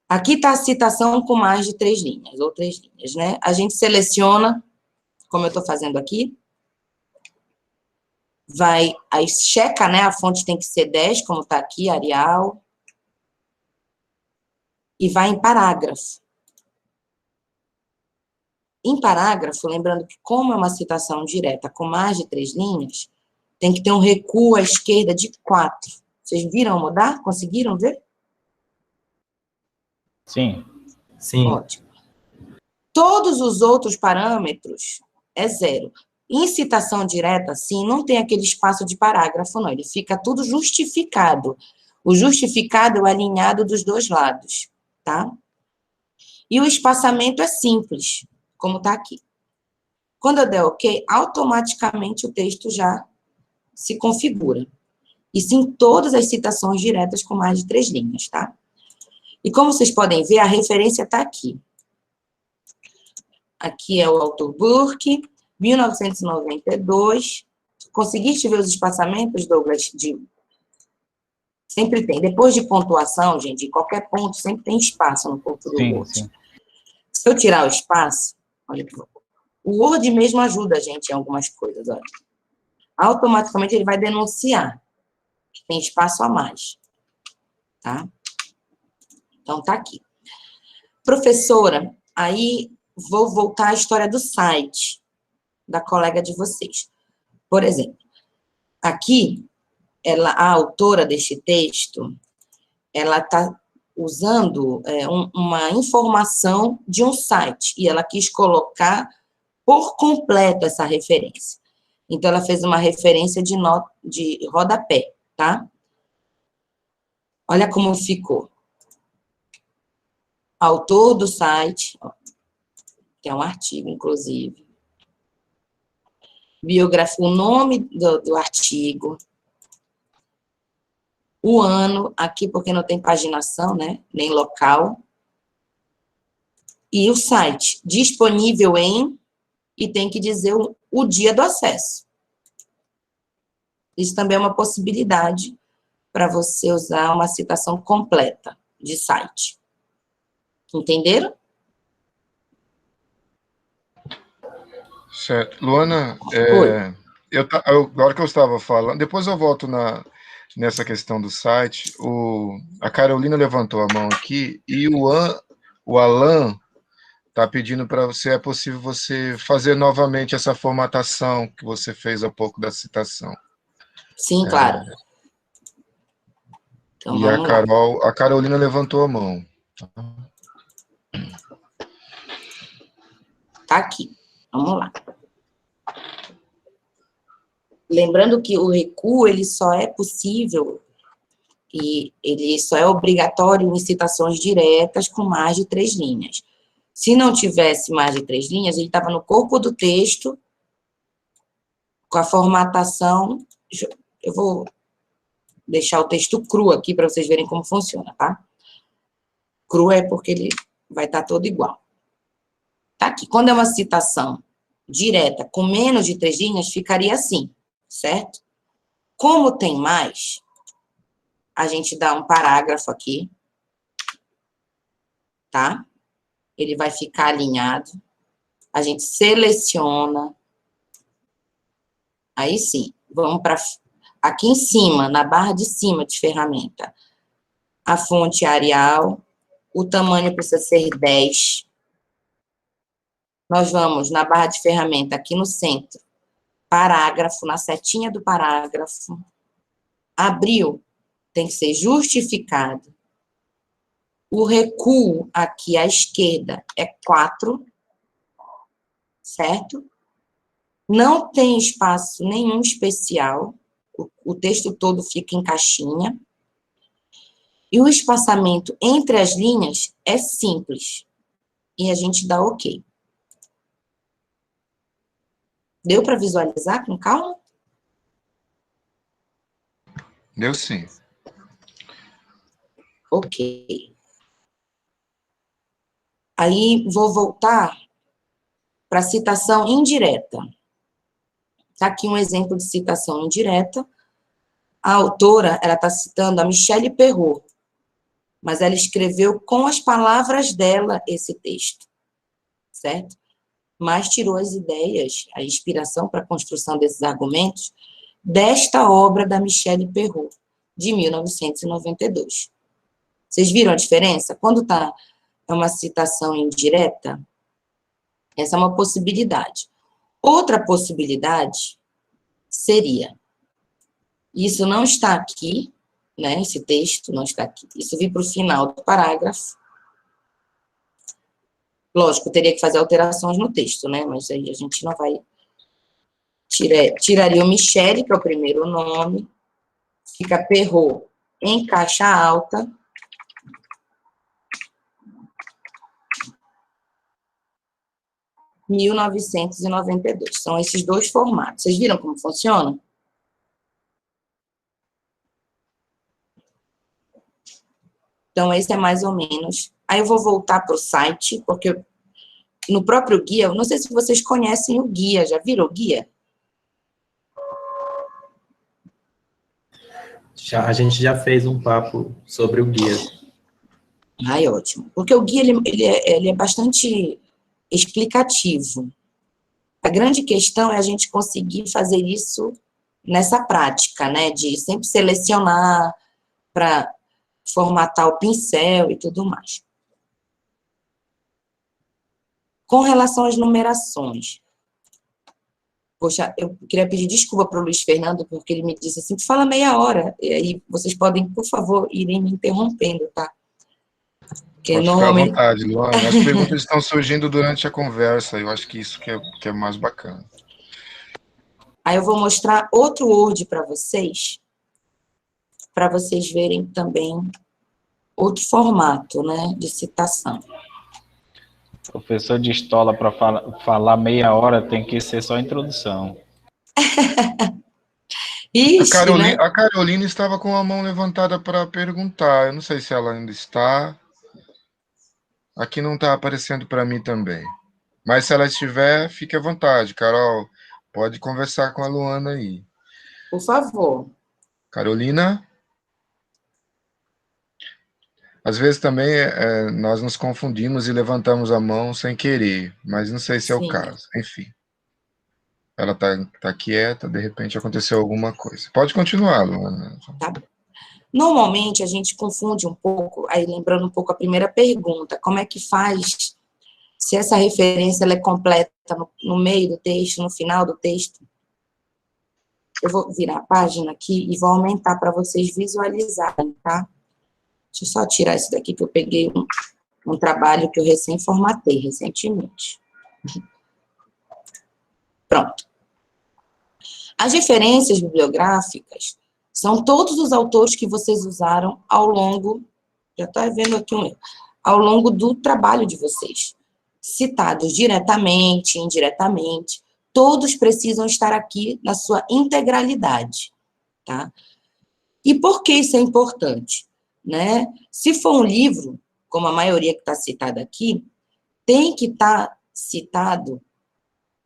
aqui está a citação com mais de 3 linhas, ou 3 linhas, né? A gente seleciona, como eu estou fazendo aqui, aí checa, né? A fonte tem que ser 10, como está aqui, Arial, e vai em parágrafo. Em parágrafo, lembrando que como é uma citação direta com mais de 3 linhas, tem que ter um recuo à esquerda de 4. Vocês viram mudar? Conseguiram ver? Sim. Sim. Ótimo. Todos os outros parâmetros é 0. Em citação direta, assim, não tem aquele espaço de parágrafo, não. Ele fica tudo justificado. O justificado é o alinhado dos 2 lados, tá? E o espaçamento é simples, como está aqui. Quando eu der OK, automaticamente o texto já se configura. Isso em todas as citações diretas com mais de 3 linhas, tá? E como vocês podem ver, a referência está aqui. Aqui é o autor Burke, 1992. Conseguiste ver os espaçamentos, Douglas? Sempre tem. Depois de pontuação, gente, de qualquer ponto, sempre tem espaço no corpo do Word. Sim. Se eu tirar o espaço, olha aqui, o Word mesmo ajuda a gente em algumas coisas, olha. Automaticamente ele vai denunciar que tem espaço a mais, tá? Então, tá aqui. Professora, aí vou voltar à história do site da colega de vocês. Por exemplo, aqui, a autora deste texto, ela está usando uma informação de um site, e ela quis colocar por completo essa referência. Então, ela fez uma referência de rodapé, tá? Olha como ficou. Autor do site, ó, que é um artigo, inclusive. biografia, o nome do artigo, o ano, aqui porque não tem paginação, né, nem local, e o site, disponível em, e tem que dizer o dia do acesso. Isso também é uma possibilidade para você usar uma citação completa de site. Entenderam? Certo. Luana, Oi. agora que eu estava falando, depois eu volto nessa questão do site. A Carolina levantou a mão aqui e o Alan está pedindo para você, é possível você fazer novamente essa formatação que você fez há pouco da citação. Sim, claro. Então, E vamos lá. a Carolina levantou a mão. Tá aqui. Vamos lá. Lembrando que o recuo, ele só é possível e ele só é obrigatório em citações diretas com mais de 3 linhas. Se não tivesse mais de 3 linhas, ele estava no corpo do texto, com a formatação. Eu vou deixar o texto cru aqui para vocês verem como funciona, tá? Cru é porque ele vai estar todo igual. Tá aqui. Quando é uma citação direta com menos de 3 linhas, ficaria assim, certo? Como tem mais, a gente dá um parágrafo aqui, tá? Ele vai ficar alinhado. A gente seleciona. Aí sim, vamos para aqui em cima, na barra de cima de ferramenta. A fonte Arial, o tamanho precisa ser 10. Nós vamos na barra de ferramenta, aqui no centro, parágrafo, na setinha do parágrafo. Abriu, tem que ser justificado. O recuo aqui à esquerda é 4, certo? Não tem espaço nenhum especial, o texto todo fica em caixinha. E o espaçamento entre as linhas é simples. E a gente dá OK. Deu para visualizar com calma? Deu sim. OK. Aí, vou voltar para a citação indireta. Está aqui um exemplo de citação indireta. A autora, ela está citando a Michelle Perrault, mas ela escreveu com as palavras dela esse texto, certo? Mas tirou as ideias, a inspiração para a construção desses argumentos desta obra da Michelle Perrault, de 1992. Vocês viram a diferença? Quando é uma citação indireta, essa é uma possibilidade. Outra possibilidade seria, isso não está aqui, né? Esse texto não está aqui. Isso vir para o final do parágrafo. Lógico, teria que fazer alterações no texto, né? Mas aí a gente não vai... Tiraria o Michelle, que é o primeiro nome, fica Perrault em caixa alta, (1992). São esses dois formatos. Vocês viram como funciona? Então, esse é mais ou menos. Aí eu vou voltar para o site, porque no próprio guia, eu não sei se vocês conhecem o guia, já viram o guia? A gente já fez um papo sobre o guia. Ai, ótimo. Porque o guia, ele é bastante explicativo. A grande questão é a gente conseguir fazer isso nessa prática, né? De sempre selecionar para formatar o pincel e tudo mais. Com relação às numerações. Poxa, eu queria pedir desculpa para o Luiz Fernando, porque ele me disse assim, fala meia hora, e aí vocês podem, por favor, irem me interrompendo, tá? Porque Pode normalmente... ficar à vontade, Luana. As perguntas estão surgindo durante a conversa, eu acho que isso que é mais bacana. Aí eu vou mostrar outro Word para vocês verem também outro formato, né, de citação. Professor de estola, para falar meia hora, tem que ser só a introdução. Ixi, né? A Carolina estava com a mão levantada para perguntar. Eu não sei se ela ainda está. Aqui não está aparecendo para mim também. Mas se ela estiver, fique à vontade, Carol. Pode conversar com a Luana aí. Por favor. Carolina? Às vezes também nós nos confundimos e levantamos a mão sem querer, mas não sei se é o Sim. caso. Enfim, ela tá quieta, de repente aconteceu alguma coisa. Pode continuar, Luana. Tá bom. Normalmente, a gente confunde um pouco, aí lembrando um pouco a primeira pergunta, como é que faz se essa referência ela é completa no meio do texto, no final do texto? Eu vou virar a página aqui e vou aumentar para vocês visualizarem, tá? Deixa eu só tirar isso daqui, que eu peguei um trabalho que eu formatei recentemente. Pronto. As referências bibliográficas são todos os autores que vocês usaram ao longo, já está vendo aqui um erro, ao longo do trabalho de vocês. Citados diretamente, indiretamente, todos precisam estar aqui na sua integralidade, tá? E por que isso é importante? Né? Se for um livro, como a maioria que está citada aqui, tem que estar citado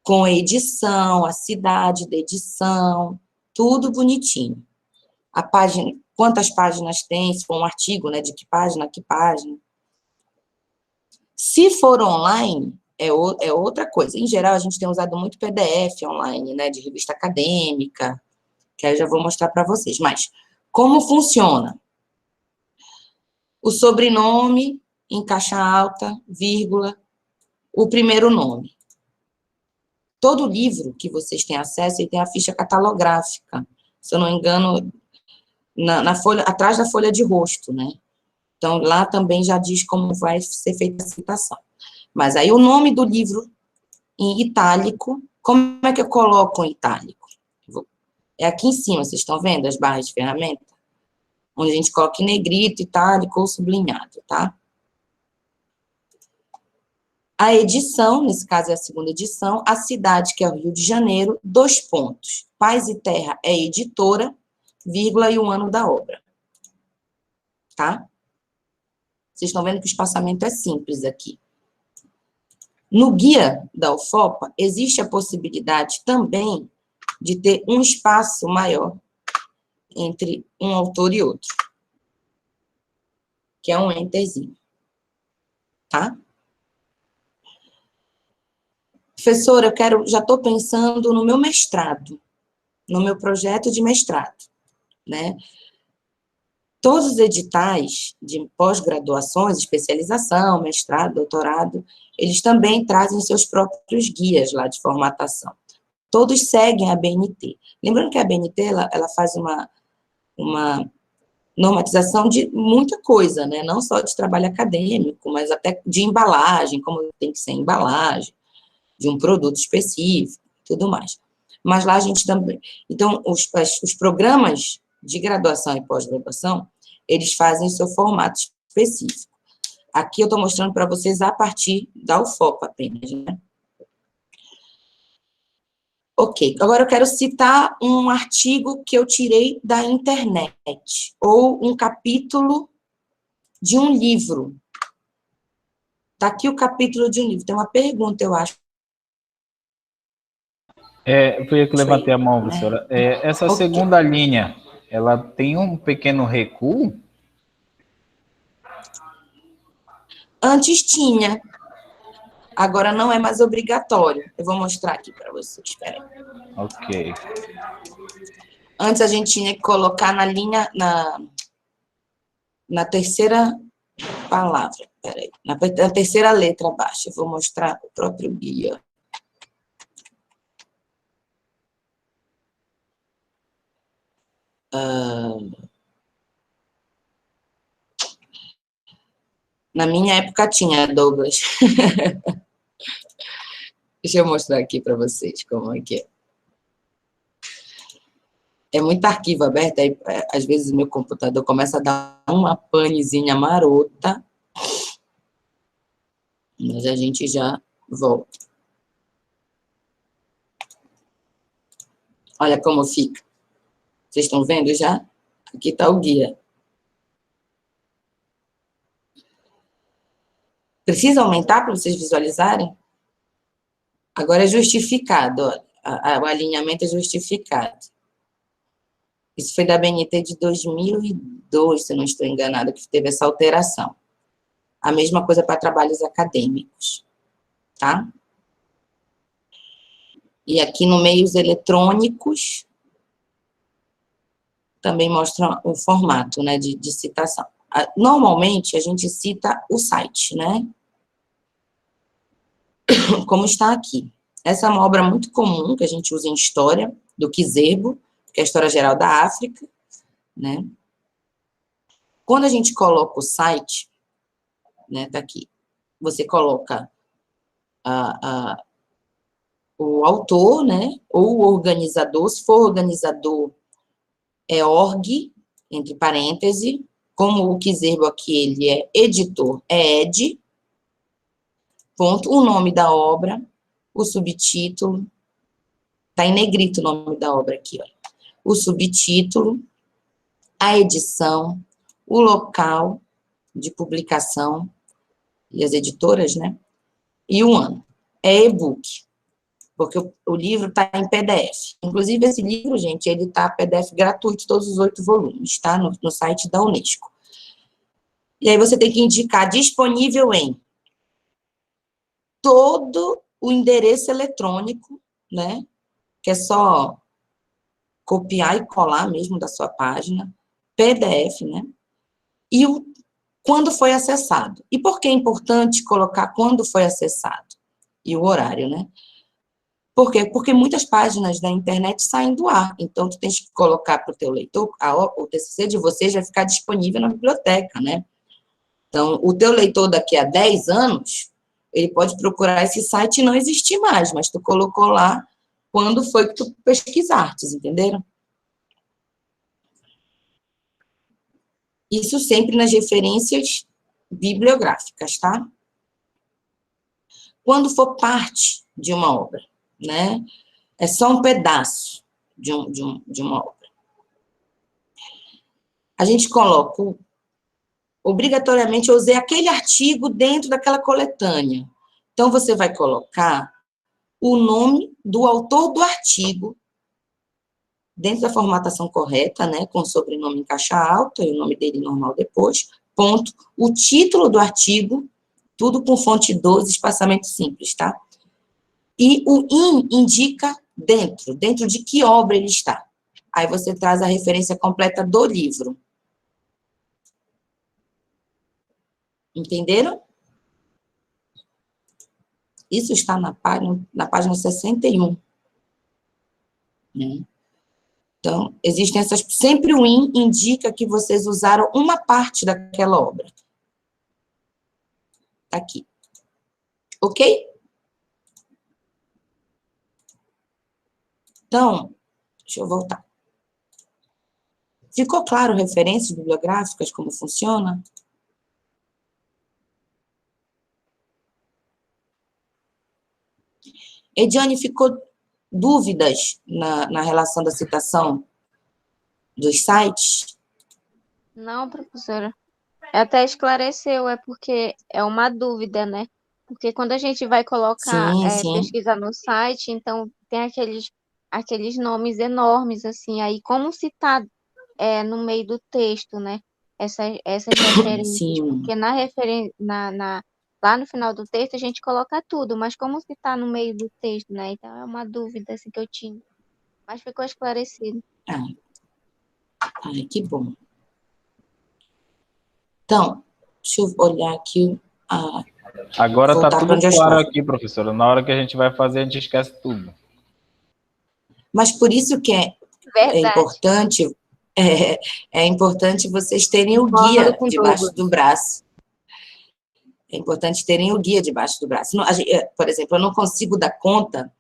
com a edição, a cidade da edição, tudo bonitinho. A página, quantas páginas tem, se for um artigo, né, de que página a que página. Se for online, é outra coisa. Em geral, a gente tem usado muito PDF online, né, de revista acadêmica, que aí eu já vou mostrar para vocês. Mas, como funciona? O sobrenome em caixa alta, vírgula, o primeiro nome. Todo livro que vocês têm acesso, ele tem a ficha catalográfica. Se eu não me engano, na folha, atrás da folha de rosto, né? Então, lá também já diz como vai ser feita a citação. Mas aí o nome do livro em itálico, como é que eu coloco em itálico? É aqui em cima, vocês estão vendo as barras de ferramenta? Onde a gente coloca em negrito, itálico ou sublinhado, tá? A edição, nesse caso é a segunda edição, a cidade, que é o Rio de Janeiro, 2 pontos. Paz e Terra é editora, vírgula, e o ano da obra. Tá? Vocês estão vendo que o espaçamento é simples aqui. No guia da UFOPA, existe a possibilidade também de ter um espaço maior entre um autor e outro, que é um enterzinho. Tá? Professora, já estou pensando no meu mestrado, no meu projeto de mestrado, né? Todos os editais de pós-graduações, especialização, mestrado, doutorado, eles também trazem seus próprios guias lá de formatação. Todos seguem a BNT. Lembrando que a BNT, ela faz uma normatização de muita coisa, né? Não só de trabalho acadêmico, mas até de embalagem, como tem que ser embalagem, de um produto específico, tudo mais. Mas lá a gente também... Então, os programas de graduação e pós-graduação, eles fazem seu formato específico. Aqui eu estou mostrando para vocês a partir da UFOPA apenas, né? Ok, agora eu quero citar um artigo que eu tirei da internet, ou um capítulo de um livro. Está aqui o capítulo de um livro. Tem uma pergunta, eu acho. Foi eu que levantei a mão, professora. Essa segunda linha, ela tem um pequeno recuo? Antes tinha. Agora não é mais obrigatório. Eu vou mostrar aqui para vocês, espera aí. Ok. Antes a gente tinha que colocar na linha, na terceira palavra, espera aí. Na terceira letra abaixo. Eu vou mostrar o próprio guia. Na minha época tinha, Douglas. Deixa eu mostrar aqui para vocês como é que é. É muito arquivo aberto, aí às vezes o meu computador começa a dar uma panezinha marota, mas a gente já volta. Olha como fica. Vocês estão vendo já? Aqui está o guia. Precisa aumentar para vocês visualizarem? Agora é justificado, ó. O alinhamento é justificado. Isso foi da BNT de 2002, se não estou enganada, que teve essa alteração. A mesma coisa para trabalhos acadêmicos, tá? E aqui no meios eletrônicos, também mostra o formato, né, de citação. Normalmente, a gente cita o site, né? Como está aqui. Essa é uma obra muito comum que a gente usa em história, do Kizerbo, que é a História Geral da África, né? Quando a gente coloca o site, né, tá aqui, você coloca o autor, né, ou o organizador, se for organizador, é org, entre parênteses, como o Kizerbo aqui, ele é editor, é ed, ponto, o nome da obra, o subtítulo, tá em negrito o nome da obra aqui, ó. O subtítulo, a edição, o local de publicação, e as editoras, né, e o ano. É e-book, porque o livro está em PDF. Inclusive, esse livro, gente, ele está PDF gratuito, todos os 8 volumes, tá? No site da Unesco. E aí você tem que indicar disponível em todo o endereço eletrônico, né? Que é só copiar e colar mesmo da sua página, PDF, né? E quando foi acessado. E por que é importante colocar quando foi acessado? E o horário, né? Por quê? Porque muitas páginas da internet saem do ar, então tu tens que colocar para o teu leitor, o TCC de vocês vai ficar disponível na biblioteca, né? Então, o teu leitor daqui a 10 anos, ele pode procurar esse site e não existir mais, mas tu colocou lá quando foi que tu pesquisastes, entenderam? Isso sempre nas referências bibliográficas, tá? Quando for parte de uma obra, né? É só um pedaço de uma obra. A gente coloca, obrigatoriamente, eu usei aquele artigo dentro daquela coletânea. Então, você vai colocar o nome do autor do artigo, dentro da formatação correta, né, com o sobrenome em caixa alta, e o nome dele normal depois, ponto, o título do artigo, tudo com fonte 12, espaçamento simples, tá? E o IN indica dentro de que obra ele está. Aí você traz a referência completa do livro. Entenderam? Isso está na página 61. Né? Então, existem essas... Sempre o IN indica que vocês usaram uma parte daquela obra. Tá aqui. Ok? Então, deixa eu voltar. Ficou claro referências bibliográficas, como funciona? Ediane, ficou dúvidas na relação da citação dos sites? Não, professora. Até esclareceu, é porque é uma dúvida, né? Porque quando a gente vai colocar, Sim. pesquisar no site, então tem aqueles nomes enormes, assim, aí como citar no meio do texto, né? Essas referências, Sim. porque lá no final do texto a gente coloca tudo, mas como citar no meio do texto, né? Então é uma dúvida assim, que eu tinha. Mas ficou esclarecido. Ai, que bom. Então, deixa eu olhar aqui. Agora está tudo claro aqui, professora. Na hora que a gente vai fazer, a gente esquece tudo. Mas por isso que é importante, é importante vocês terem o guia debaixo do braço. É importante terem o guia debaixo do braço. Por exemplo, eu não consigo dar conta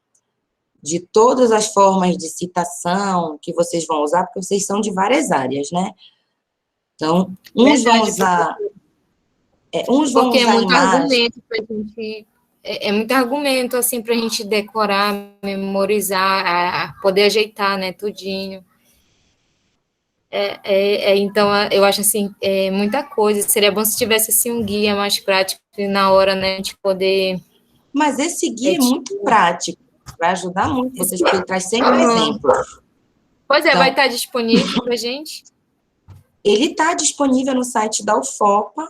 de todas as formas de citação que vocês vão usar, porque vocês são de várias áreas, né? Então, uns vão usar... uns vão porque usar é muito imagem. argumento para a gente é muito argumento, assim, para a gente decorar, memorizar, poder ajeitar, né, tudinho. Então, eu acho, assim, muita coisa. Seria bom se tivesse, assim, um guia mais prático e na hora, né, de poder... Mas esse guia é muito prático, vai ajudar muito vocês, porque ele traz sempre Uhum. exemplos. Pois é, Então, vai estar disponível para a gente? Ele está disponível no site da UFOPA.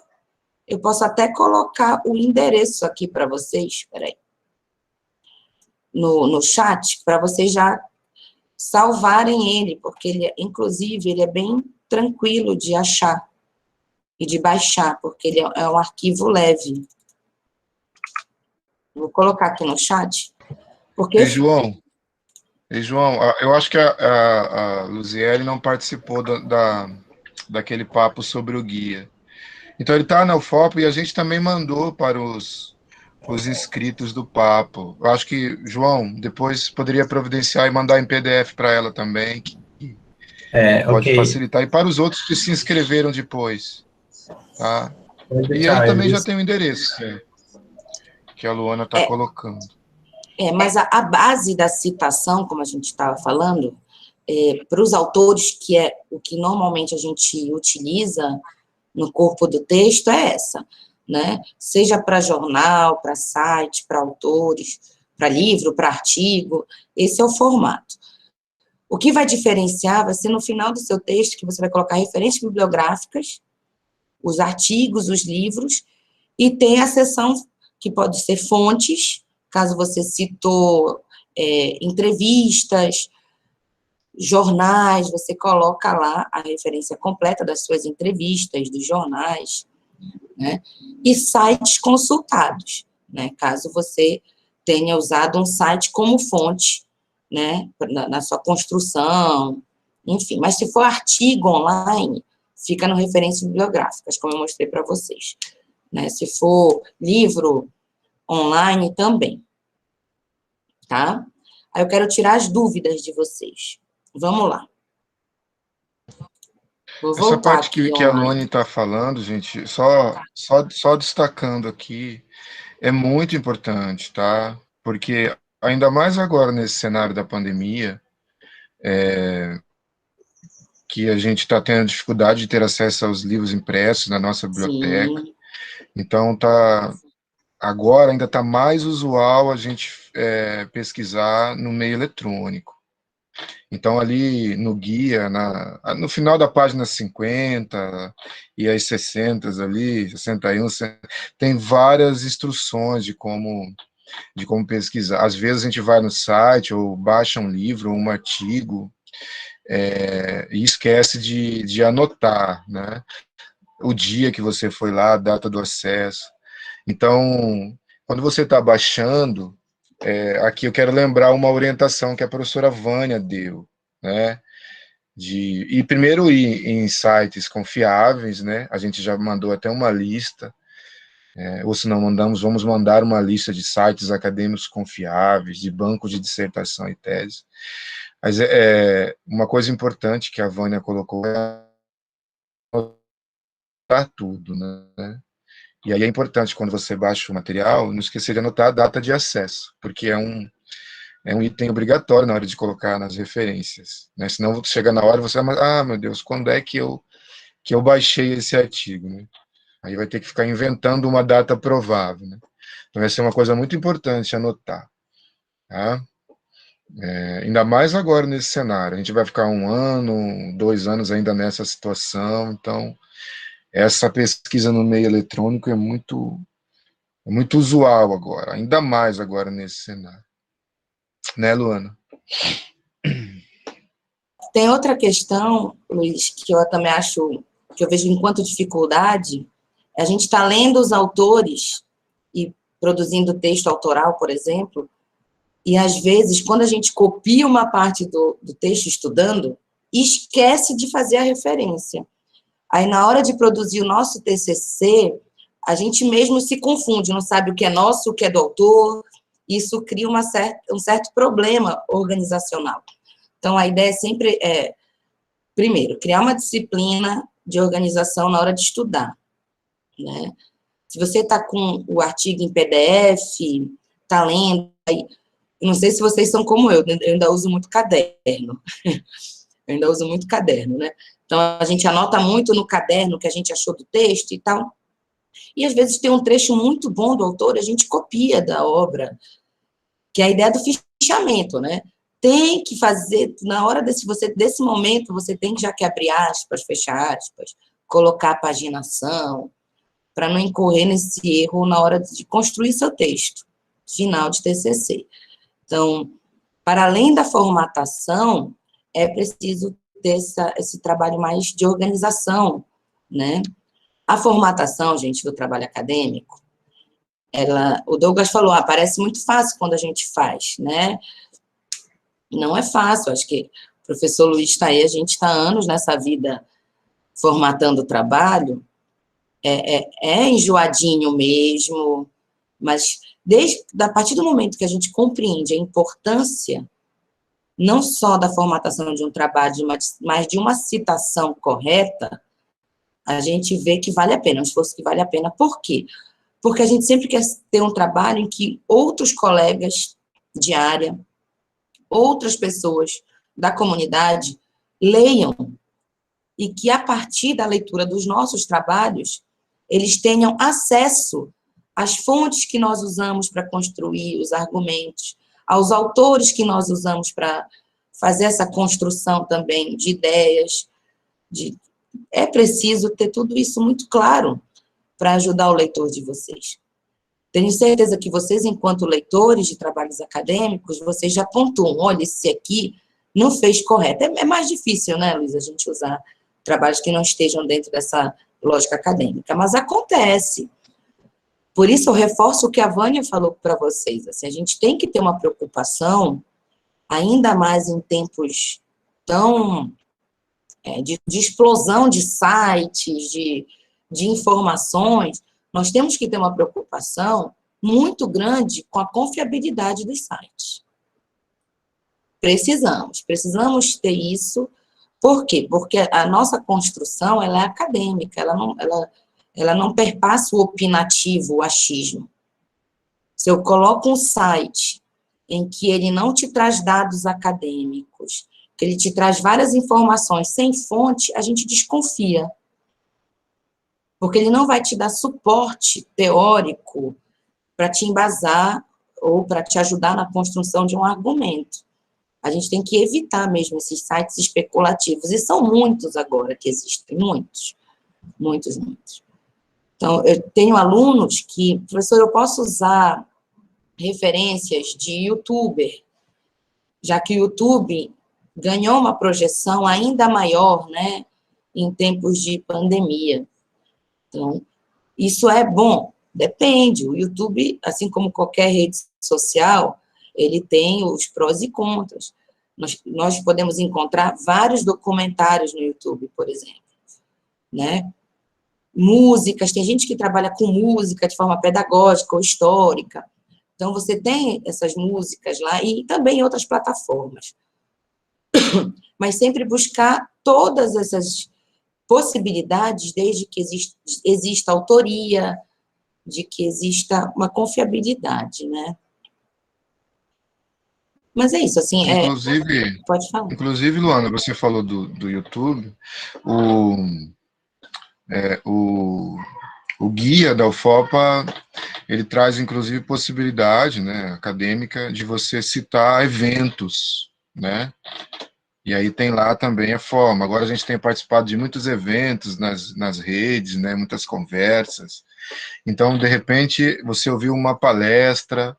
Eu posso até colocar o endereço aqui para vocês, espera aí, no chat, para vocês já salvarem ele, porque ele, inclusive, ele é bem tranquilo de achar e de baixar, porque ele é um arquivo leve. Vou colocar aqui no chat, porque... Ei, João, eu acho que a Luziele não participou daquele papo sobre o guia. Então, ele está na UFOP e a gente também mandou para os inscritos do papo. Eu acho que, João, depois poderia providenciar e mandar em PDF para ela também, que pode Ok. facilitar. E para os outros que se inscreveram depois, tá? Pode E aí deixar, também já eles... tem o endereço, que a Luana está colocando. Mas a base da citação, como a gente estava falando, para os autores, que é o que normalmente a gente utiliza no corpo do texto, é essa, né? Seja para jornal, para site, para autores, para livro, para artigo, esse é o formato. O que vai diferenciar vai ser no final do seu texto, que você vai colocar referências bibliográficas, os artigos, os livros, e tem a seção que pode ser fontes, caso você citou entrevistas, jornais, você coloca lá a referência completa das suas entrevistas, dos jornais, né? E sites consultados, né? Caso você tenha usado um site como fonte, né? Na sua construção, enfim. Mas se for artigo online, fica no referências bibliográficas, como eu mostrei para vocês, né? Se for livro online, também, tá? Aí eu quero tirar as dúvidas de vocês. Vamos lá. Vou Essa voltar parte aqui que a online. Luane está falando, gente, só destacando aqui, é muito importante, tá? Porque ainda mais agora nesse cenário da pandemia, que a gente está tendo dificuldade de ter acesso aos livros impressos na nossa biblioteca. Sim. Então, agora ainda está mais usual a gente pesquisar no meio eletrônico. Então, ali no guia, no final da página 50 e as 60 ali, 61, tem várias instruções de como pesquisar. Às vezes a gente vai no site ou baixa um livro ou um artigo e esquece de anotar, né? O dia que você foi lá, a data do acesso. Então, quando você está baixando, aqui eu quero lembrar uma orientação que a professora Vânia deu, né? E primeiro ir em sites confiáveis, né? A gente já mandou até uma lista, ou se não mandamos, vamos mandar uma lista de sites acadêmicos confiáveis, de bancos de dissertação e tese. Mas uma coisa importante que a Vânia colocou é anotar tudo, né? E aí é importante, quando você baixa o material, não esquecer de anotar a data de acesso, porque é um item obrigatório na hora de colocar nas referências, né? Senão chega na hora e você vai, meu Deus, quando é que eu baixei esse artigo, né? Aí vai ter que ficar inventando uma data provável, né? Então vai ser uma coisa muito importante anotar, tá? Ainda mais agora nesse cenário, a gente vai ficar 1 ano, 2 anos ainda nessa situação, então essa pesquisa no meio eletrônico é muito usual agora, ainda mais agora nesse cenário. Né, Luana? Tem outra questão, Luiz, que eu também acho, que eu vejo enquanto dificuldade, a gente está lendo os autores e produzindo texto autoral, por exemplo, e às vezes, quando a gente copia uma parte do texto estudando, esquece de fazer a referência. Aí, na hora de produzir o nosso TCC, a gente mesmo se confunde, não sabe o que é nosso, o que é do autor. Isso cria um certo problema organizacional. Então, a ideia sempre primeiro, criar uma disciplina de organização na hora de estudar, né? Se você está com o artigo em PDF, está lendo, aí, eu não sei se vocês são como eu ainda uso muito caderno. Eu ainda uso muito caderno, né? Então, a gente anota muito no caderno o que a gente achou do texto e tal. E, às vezes, tem um trecho muito bom do autor, a gente copia da obra, que é a ideia do fichamento, né? Tem que fazer, na hora desse momento, você tem já que abrir aspas, fechar aspas, colocar a paginação, para não incorrer nesse erro na hora de construir seu texto final de TCC. Então, para além da formatação, é preciso ter esse trabalho mais de organização, né? A formatação, gente, do trabalho acadêmico, o Douglas falou, parece muito fácil quando a gente faz, né? Não é fácil, acho que o professor Luiz está aí, a gente está há anos nessa vida formatando o trabalho, é enjoadinho mesmo, mas a partir do momento que a gente compreende a importância não só da formatação de um trabalho, mas de uma citação correta, a gente vê que vale a pena, um esforço que vale a pena. Por quê? Porque a gente sempre quer ter um trabalho em que outros colegas de área, outras pessoas da comunidade leiam e que, a partir da leitura dos nossos trabalhos, eles tenham acesso às fontes que nós usamos para construir os argumentos, aos autores que nós usamos para fazer essa construção também de ideias. É preciso ter tudo isso muito claro para ajudar o leitor de vocês. Tenho certeza que vocês, enquanto leitores de trabalhos acadêmicos, vocês já pontuam, olha, esse aqui não fez correto. É mais difícil, né, Luiz, a gente usar trabalhos que não estejam dentro dessa lógica acadêmica, mas acontece. Por isso, eu reforço o que a Vânia falou para vocês. Assim, a gente tem que ter uma preocupação, ainda mais em tempos tão de explosão de sites, de informações, nós temos que ter uma preocupação muito grande com a confiabilidade dos sites. Precisamos ter isso. Por quê? Porque a nossa construção, ela é acadêmica, ela não perpassa o opinativo, o achismo. Se eu coloco um site em que ele não te traz dados acadêmicos, que ele te traz várias informações sem fonte, a gente desconfia. Porque ele não vai te dar suporte teórico para te embasar ou para te ajudar na construção de um argumento. A gente tem que evitar mesmo esses sites especulativos, e são muitos agora que existem, muitos. Então, eu tenho alunos que, professor, eu posso usar referências de youtuber, já que o YouTube ganhou uma projeção ainda maior, né, em tempos de pandemia. Então, isso é bom? Depende. O YouTube, assim como qualquer rede social, ele tem os prós e contras. Nós podemos encontrar vários documentários no YouTube, por exemplo, né? Músicas, tem gente que trabalha com música de forma pedagógica ou histórica. Então, você tem essas músicas lá e também em outras plataformas. Mas sempre buscar todas essas possibilidades, desde que exista autoria, de que exista uma confiabilidade, né? Mas é isso, assim, pode falar. Inclusive, Luana, você falou do YouTube, o guia da UFOPA, ele traz, inclusive, possibilidade, né, acadêmica de você citar eventos, né? E aí tem lá também a forma. Agora a gente tem participado de muitos eventos nas redes, né, muitas conversas. Então, de repente, você ouviu uma palestra,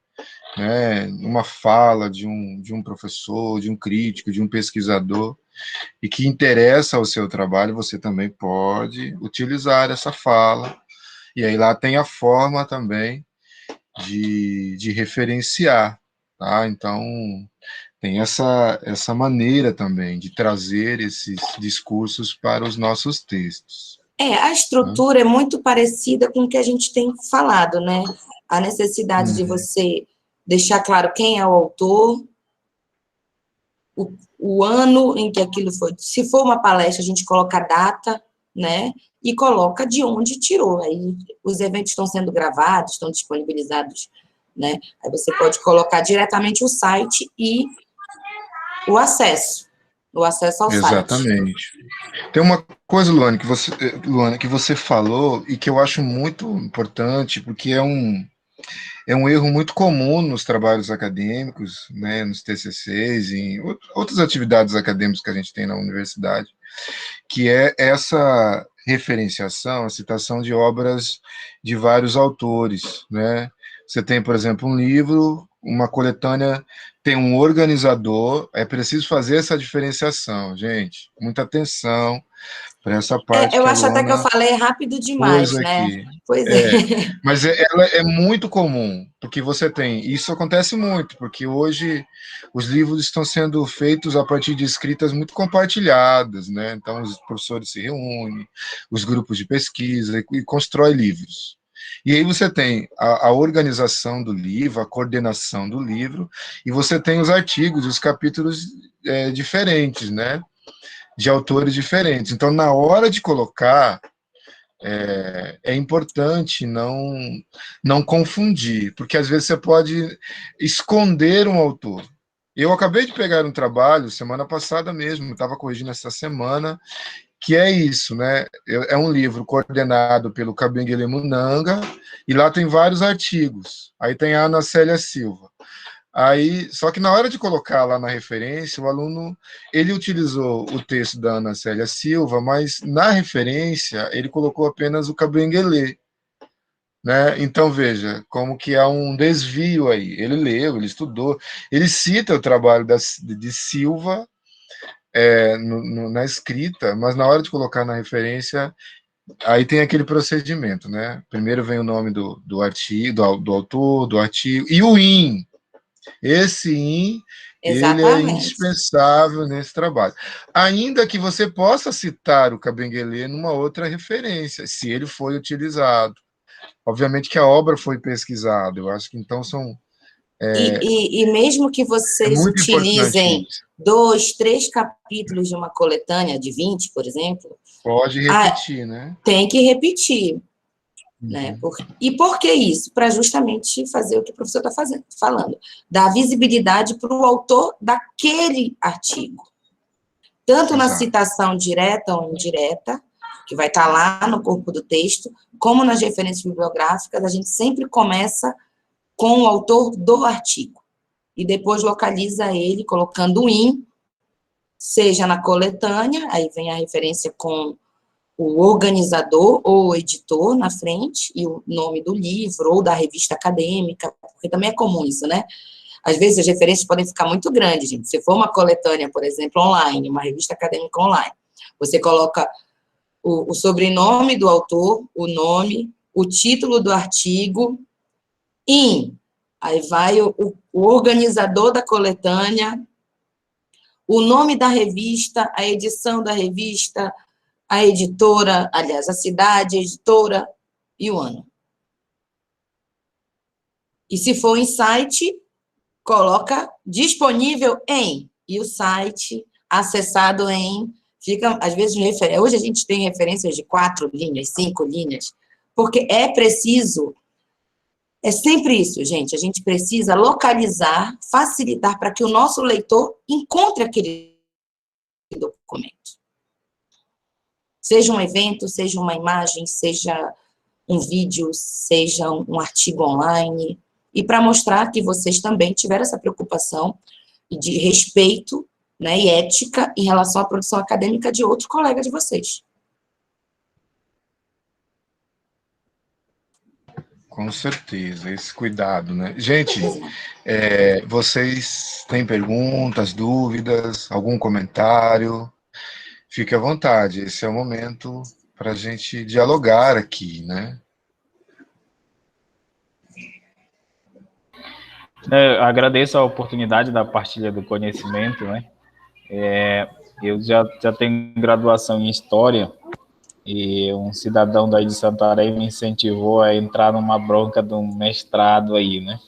né, uma fala de um professor, de um crítico, de um pesquisador, e que interessa ao seu trabalho, você também pode utilizar essa fala. E aí lá tem a forma também de referenciar, tá? Então, tem essa maneira também de trazer esses discursos para os nossos textos. A estrutura é muito parecida com o que a gente tem falado, né? A necessidade de você deixar claro quem é o autor, o ano em que aquilo foi. Se for uma palestra, a gente coloca a data, né? E coloca de onde tirou. Aí os eventos estão sendo gravados, estão disponibilizados, né? Aí você pode colocar diretamente o site e o acesso ao site. Exatamente. Tem uma coisa, Luane, que você falou e que eu acho muito importante, porque é um erro muito comum nos trabalhos acadêmicos, né, nos TCCs e em outras atividades acadêmicas que a gente tem na universidade, que é essa referenciação, a citação de obras de vários autores, né? Você tem, por exemplo, um livro, uma coletânea, tem um organizador, é preciso fazer essa diferenciação, gente, muita atenção para essa parte Eu que a acho até que eu Luana falei rápido demais, pôs né? aqui. Pois é. Mas ela é muito comum, porque você tem, isso acontece muito, porque hoje os livros estão sendo feitos a partir de escritas muito compartilhadas, né? Então os professores se reúnem, os grupos de pesquisa e constroem livros. E aí você tem a organização do livro, a coordenação do livro, e você tem os artigos, os capítulos diferentes, né? De autores diferentes. Então, na hora de colocar, é importante não confundir, porque às vezes você pode esconder um autor. Eu acabei de pegar um trabalho, semana passada mesmo, estava corrigindo essa semana, que é isso, né? É um livro coordenado pelo Kabengele Munanga, e lá tem vários artigos. Aí tem a Ana Célia Silva. Aí, só que na hora de colocar lá na referência, o aluno, ele utilizou o texto da Ana Célia Silva, mas na referência ele colocou apenas o Kabengele, né? Então veja como que há um desvio aí. Ele leu, ele estudou, ele cita o trabalho de Silva na escrita, mas na hora de colocar na referência, aí tem aquele procedimento, né? Primeiro vem o nome do artigo, do autor, do artigo, e o IN. Esse IN, ele é Exatamente. indispensável nesse trabalho. Ainda que você possa citar o Kabengele numa outra referência, se ele foi utilizado. Obviamente que a obra foi pesquisada, eu acho que então E mesmo que é vocês muito importante utilizem isso. 2, 3 capítulos de uma coletânea de 20, por exemplo, Pode repetir, né? tem que repetir. Né? E por que isso? Para justamente fazer o que o professor está falando, dar visibilidade para o autor daquele artigo. Tanto na citação direta ou indireta, que vai estar lá no corpo do texto, como nas referências bibliográficas, a gente sempre começa com o autor do artigo. E depois localiza ele colocando o IN, seja na coletânea, aí vem a referência com o organizador ou o editor na frente, e o nome do livro, ou da revista acadêmica, porque também é comum isso, né? Às vezes as referências podem ficar muito grandes, gente. Se for uma coletânea, por exemplo, online, uma revista acadêmica online, você coloca o sobrenome do autor, o nome, o título do artigo, aí vai o organizador da coletânea, o nome da revista, a edição da revista, a editora, aliás, a cidade, a editora e o ano. E se for em site, coloca disponível em, e o site acessado em, fica, às vezes, hoje a gente tem referências de 4 linhas, 5 linhas, porque é preciso, é sempre isso, gente, a gente precisa localizar, facilitar para que o nosso leitor encontre aquele documento. Seja um evento, seja uma imagem, seja um vídeo, seja um artigo online, e para mostrar que vocês também tiveram essa preocupação de respeito, né, e ética em relação à produção acadêmica de outro colega de vocês. Com certeza, esse cuidado, né? Gente, vocês têm perguntas, dúvidas, algum comentário? Fique à vontade, esse é o momento para a gente dialogar aqui, né? Agradeço a oportunidade da partilha do conhecimento, né? Eu já tenho graduação em História, e um cidadão daí de Santarém me incentivou a entrar numa bronca de um mestrado aí, né?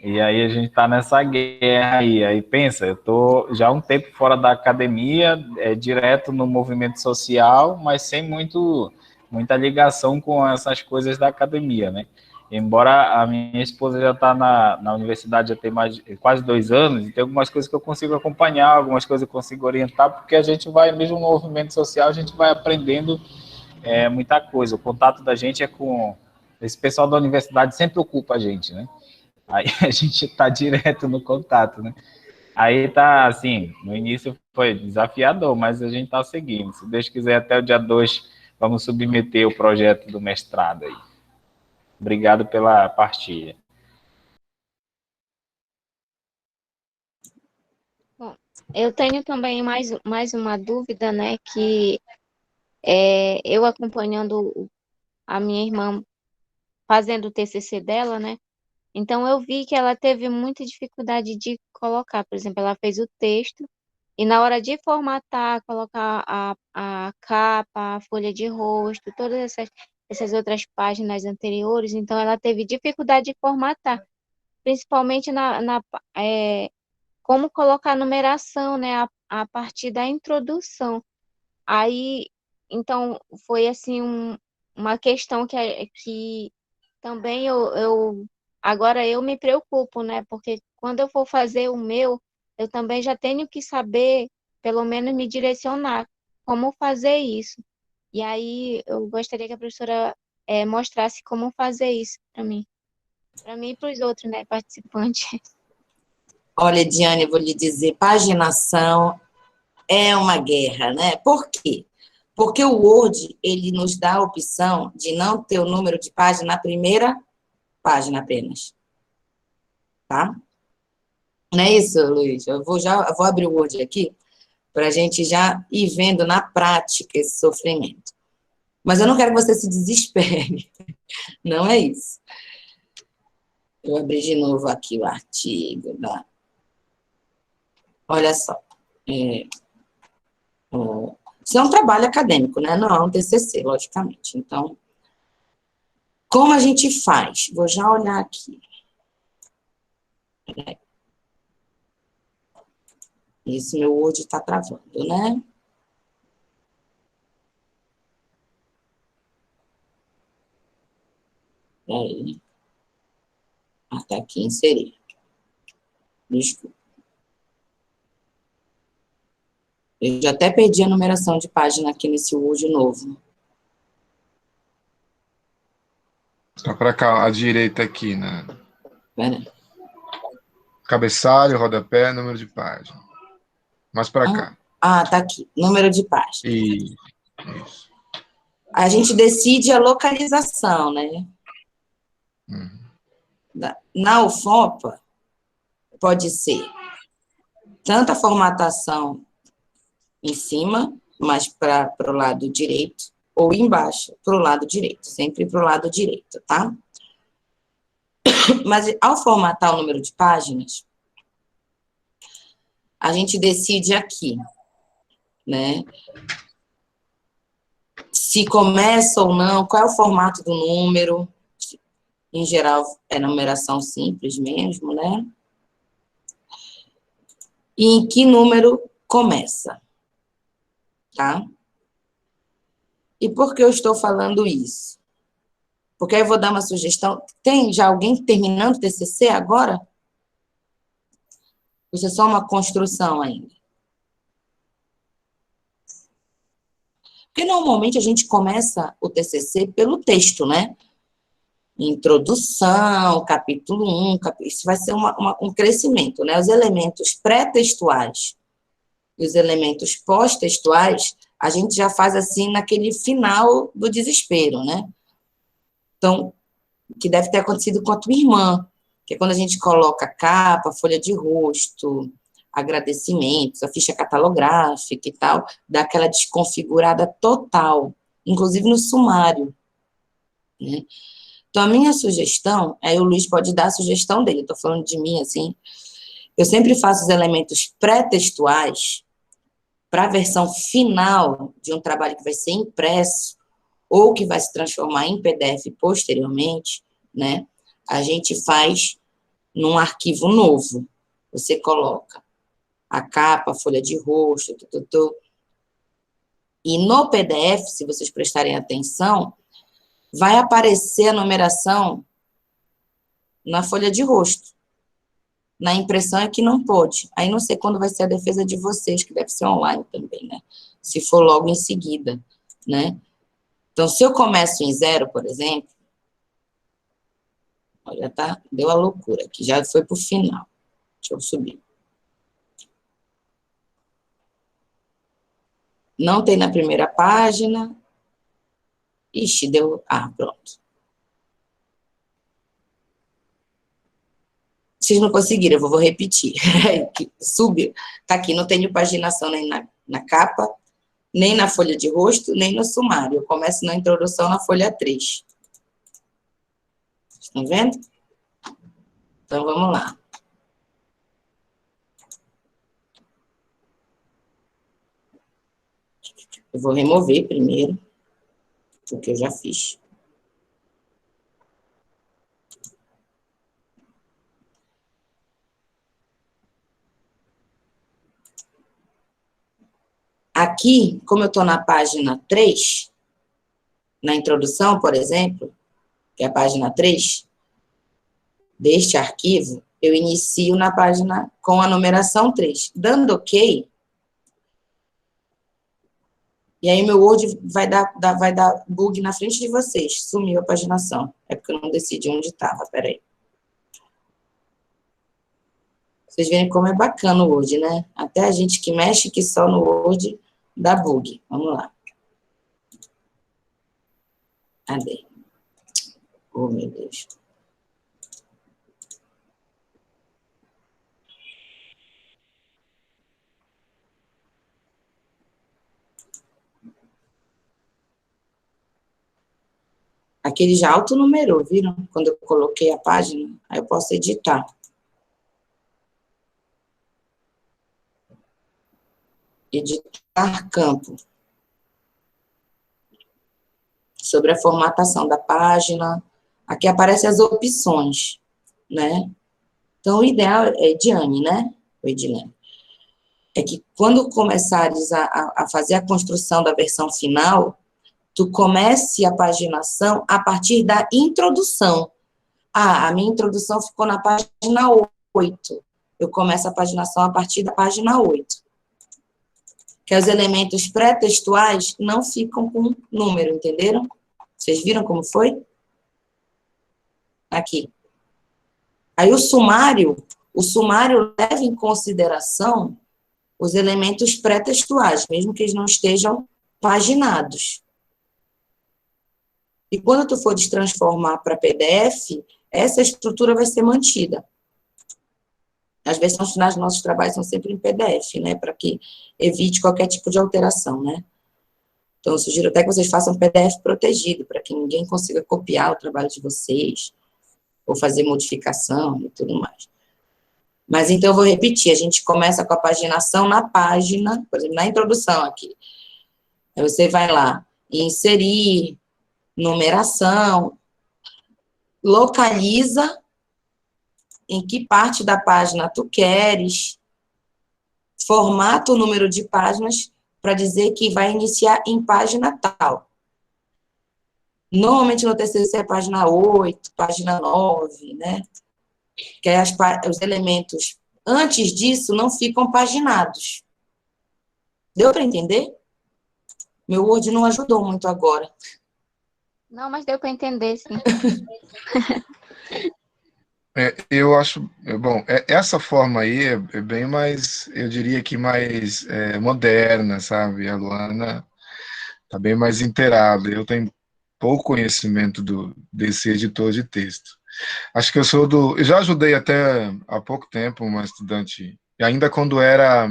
E aí a gente está nessa guerra aí pensa, eu estou já há um tempo fora da academia, direto no movimento social, mas sem muita ligação com essas coisas da academia, né? Embora a minha esposa já está na universidade já tem quase 2 anos, e tem algumas coisas que eu consigo acompanhar, algumas coisas eu consigo orientar, porque a gente vai, mesmo no movimento social, a gente vai aprendendo muita coisa. O contato da gente com esse pessoal da universidade, sempre ocupa a gente, né? Aí a gente está direto no contato, né? Aí tá, assim, no início foi desafiador, mas a gente está seguindo. Se Deus quiser, até o dia 2, vamos submeter o projeto do mestrado aí. Obrigado pela partilha. Bom, eu tenho também mais uma dúvida, né? Que eu acompanhando a minha irmã fazendo o TCC dela, né? Então, eu vi que ela teve muita dificuldade de colocar, por exemplo, ela fez o texto e na hora de formatar, colocar a capa, a folha de rosto, todas essas outras páginas anteriores, então ela teve dificuldade de formatar, principalmente como colocar a numeração, né, a partir da introdução. Aí, então, foi assim uma questão que também agora eu me preocupo, né? Porque quando eu for fazer o meu, eu também já tenho que saber, pelo menos me direcionar como fazer isso. E aí eu gostaria que a professora mostrasse como fazer isso para mim e para os outros, né, participantes. Olha, Diane, eu vou lhe dizer, paginação é uma guerra, né? Por quê? Porque o Word, ele nos dá a opção de não ter o número de página na primeira página apenas, tá? Não é isso, Luiz? Eu vou abrir o Word aqui para a gente já ir vendo na prática esse sofrimento. Mas eu não quero que você se desespere, não é isso. Eu abri de novo aqui o artigo. Olha só. Isso é um trabalho acadêmico, né? Não é um TCC, logicamente. Então, como a gente faz? Vou já olhar aqui. Isso, meu Word está travando, né? Aí. Até aqui, inserir. Desculpa. Eu já até perdi a numeração de página aqui nesse Word novo. Tá para cá, à direita aqui, né? Pera. Cabeçalho, rodapé, número de página. Mais para cá. Tá aqui. Número de página. Isso. A gente decide a localização, né? Na UFOPA, pode ser tanto a formatação em cima, mas para o lado direito, ou embaixo, para o lado direito, sempre para o lado direito, tá? Mas ao formatar o número de páginas, a gente decide aqui, né? Se começa ou não, qual é o formato do número. Em geral, é numeração simples mesmo, né? E em que número começa, tá? E por que eu estou falando isso? Porque aí eu vou dar uma sugestão. Tem já alguém terminando o TCC agora? Isso é só uma construção ainda. Porque normalmente a gente começa o TCC pelo texto, né? Introdução, capítulo 1, isso vai ser um crescimento, né? Os elementos pré-textuais e os elementos pós-textuais, a gente já faz assim naquele final do desespero, né? Então, que deve ter acontecido com a tua irmã, que é quando a gente coloca capa, folha de rosto, agradecimentos, a ficha catalográfica e tal, dá aquela desconfigurada total, inclusive no sumário, né? Então, a minha sugestão, aí o Luiz pode dar a sugestão dele, estou falando de mim, assim, eu sempre faço os elementos pré-textuais para a versão final de um trabalho que vai ser impresso ou que vai se transformar em PDF posteriormente, né? A gente faz num arquivo novo. Você coloca a capa, a folha de rosto, e no PDF, se vocês prestarem atenção, vai aparecer a numeração na folha de rosto. Na impressão é que não pode. Aí não sei quando vai ser a defesa de vocês, que deve ser online também, né? Se for logo em seguida, né? Então, se eu começo em 0, por exemplo, olha, tá? Deu a loucura aqui, já foi pro final. Deixa eu subir. Não tem na primeira página. Ixi, deu... Ah, pronto. Vocês não conseguiram, eu vou repetir. Subiu. Tá aqui, não tem paginação nem na capa, nem na folha de rosto, nem no sumário. Eu começo na introdução na folha 3. Estão vendo? Então, vamos lá. Eu vou remover primeiro, porque eu já fiz. Aqui, como eu estou na página 3, na introdução, por exemplo, que é a página 3 deste arquivo, eu inicio na página com a numeração 3. Dando OK, e aí meu Word vai dar bug na frente de vocês. Sumiu a paginação. É porque eu não decidi onde estava, peraí. Vocês verem como é bacana o Word, né? Até a gente que mexe que só no Word dá bug. Vamos lá. Cadê? Oh, meu Deus. Aqui ele já autonumerou, viram? Quando eu coloquei a página, aí eu posso editar. Editar campo. Sobre a formatação da página. Aqui aparecem as opções, né? Então, o ideal é, Ediane, né? O Edilene. É que quando começares a fazer a construção da versão final, tu comece a paginação a partir da introdução. Ah, a minha introdução ficou na página 8. Eu começo a paginação a partir da página 8. Que os elementos pré-textuais não ficam com número, entenderam? Vocês viram como foi? Aqui. Aí o sumário leva em consideração os elementos pré-textuais, mesmo que eles não estejam paginados. E quando tu for transformar para PDF, essa estrutura vai ser mantida. As versões finais dos nossos trabalhos são sempre em PDF, né? Para que evite qualquer tipo de alteração, né? Então, eu sugiro até que vocês façam PDF protegido, para que ninguém consiga copiar o trabalho de vocês, ou fazer modificação e tudo mais. Mas, então, eu vou repetir. A gente começa com a paginação na página, por exemplo, na introdução aqui. Aí você vai lá, inserir, numeração, localiza em que parte da página tu queres, formata o número de páginas para dizer que vai iniciar em página tal. Normalmente no TCC é página 8, página 9, né? Que aí os elementos antes disso não ficam paginados. Deu para entender? Meu Word não ajudou muito agora. Não, mas deu para entender, sim. Eu acho, bom, essa forma aí é bem mais, eu diria que mais moderna, sabe? A Luana está bem mais inteirada. Eu tenho pouco conhecimento desse editor de texto. Acho que eu já ajudei até há pouco tempo uma estudante, e ainda quando era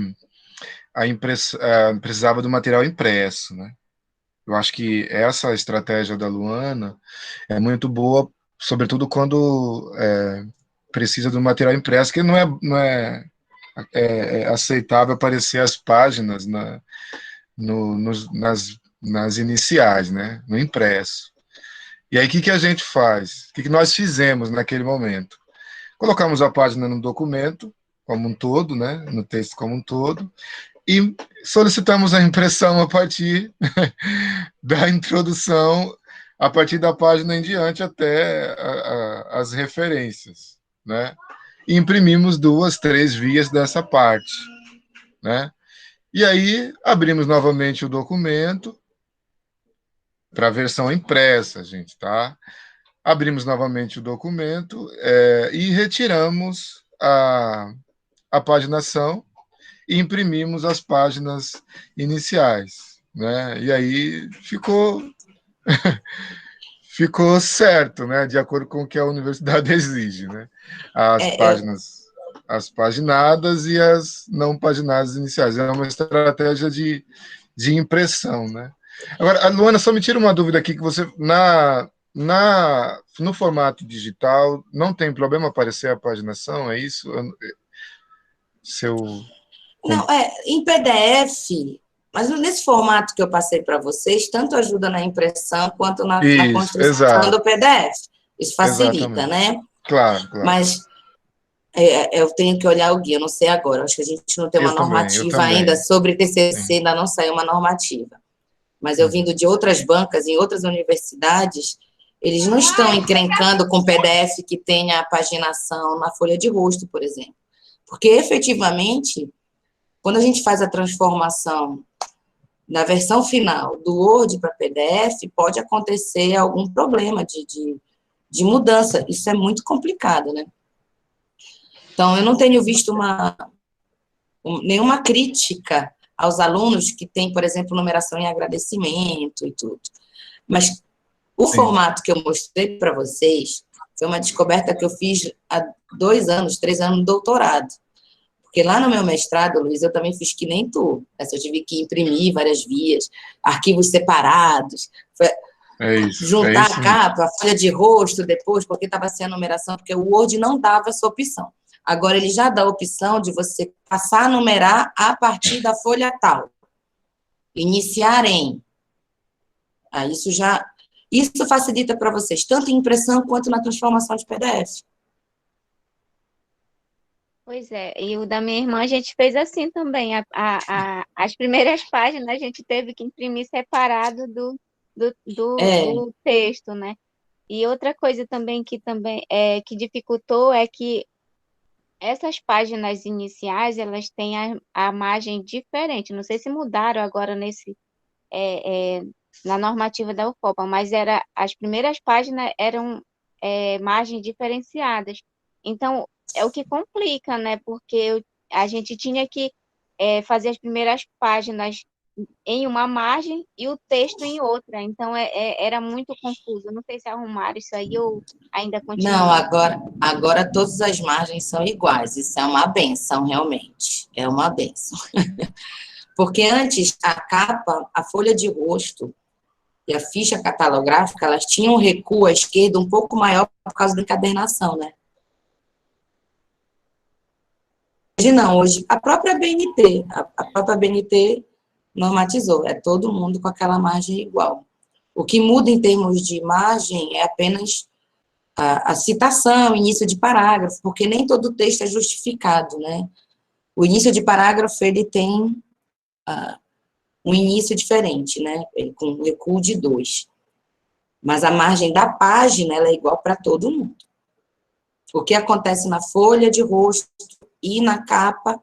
precisava do material impresso, né? Eu acho que essa estratégia da Luana é muito boa, sobretudo quando precisa do material impresso, que não é aceitável aparecer as páginas nas iniciais, né? No impresso. E aí, o que a gente faz? O que nós fizemos naquele momento? colocamos a página no documento como um todo, né, no texto como um todo, e solicitamos a impressão a partir da introdução, a partir da página em diante até as referências, né? E imprimimos 2, 3 vias dessa parte, né? E aí abrimos novamente o documento para a versão impressa, gente, tá? Abrimos novamente o documento e retiramos a paginação e imprimimos as páginas iniciais, né? E aí ficou certo, né? De acordo com o que a universidade exige, né? As paginadas e as não paginadas iniciais. É uma estratégia de impressão, né? Agora, a Luana, só me tira uma dúvida aqui, que você, no formato digital, não tem problema aparecer a paginação, é isso? Não, em PDF, mas nesse formato que eu passei para vocês, tanto ajuda na impressão quanto na construção do PDF. Isso facilita, né? Claro. Mas eu tenho que olhar o guia, eu não sei agora, acho que a gente não tem uma normativa ainda sobre TCC, ainda não saiu uma normativa. Mas eu vindo de outras bancas, em outras universidades, eles não estão encrencando com PDF que tenha a paginação na folha de rosto, por exemplo. Porque, efetivamente, quando a gente faz a transformação na versão final do Word para PDF, pode acontecer algum problema de mudança. Isso é muito complicado, né? Então, eu não tenho visto nenhuma crítica aos alunos que têm, por exemplo, numeração em agradecimento e tudo. Mas o formato que eu mostrei para vocês foi uma descoberta que eu fiz há 2 anos, 3 anos no doutorado. Porque lá no meu mestrado, Luiz, eu também fiz que nem tu. Eu tive que imprimir várias vias, arquivos separados, juntar a capa, a folha de rosto depois, porque estava sem a numeração, porque o Word não dava essa opção. Agora, ele já dá a opção de você passar a numerar a partir da folha tal. Iniciar em. Isso facilita para vocês, tanto em impressão quanto na transformação de PDF. Pois é, e o da minha irmã a gente fez assim também. As primeiras páginas a gente teve que imprimir separado do texto, né? E outra coisa também que dificultou é que essas páginas iniciais, elas têm a margem diferente. Não sei se mudaram agora na normativa da UFOPA, mas as primeiras páginas eram margens diferenciadas. Então, é o que complica, né? Porque a gente tinha que fazer as primeiras páginas em uma margem e o texto em outra. Então, era muito confuso. Não sei se arrumaram isso aí ou ainda continua. Não, agora todas as margens são iguais. Isso é uma benção, realmente. É uma benção. Porque antes, a capa, a folha de rosto e a ficha catalográfica, elas tinham um recuo à esquerda um pouco maior por causa da encadernação, né? Hoje não, hoje a própria BNT normatizou, é todo mundo com aquela margem igual. O que muda em termos de margem é apenas a citação, início de parágrafo, porque nem todo o texto é justificado, né? O início de parágrafo, ele tem um início diferente, né? Com um recuo de 2. Mas a margem da página, ela é igual para todo mundo. O que acontece na folha de rosto e na capa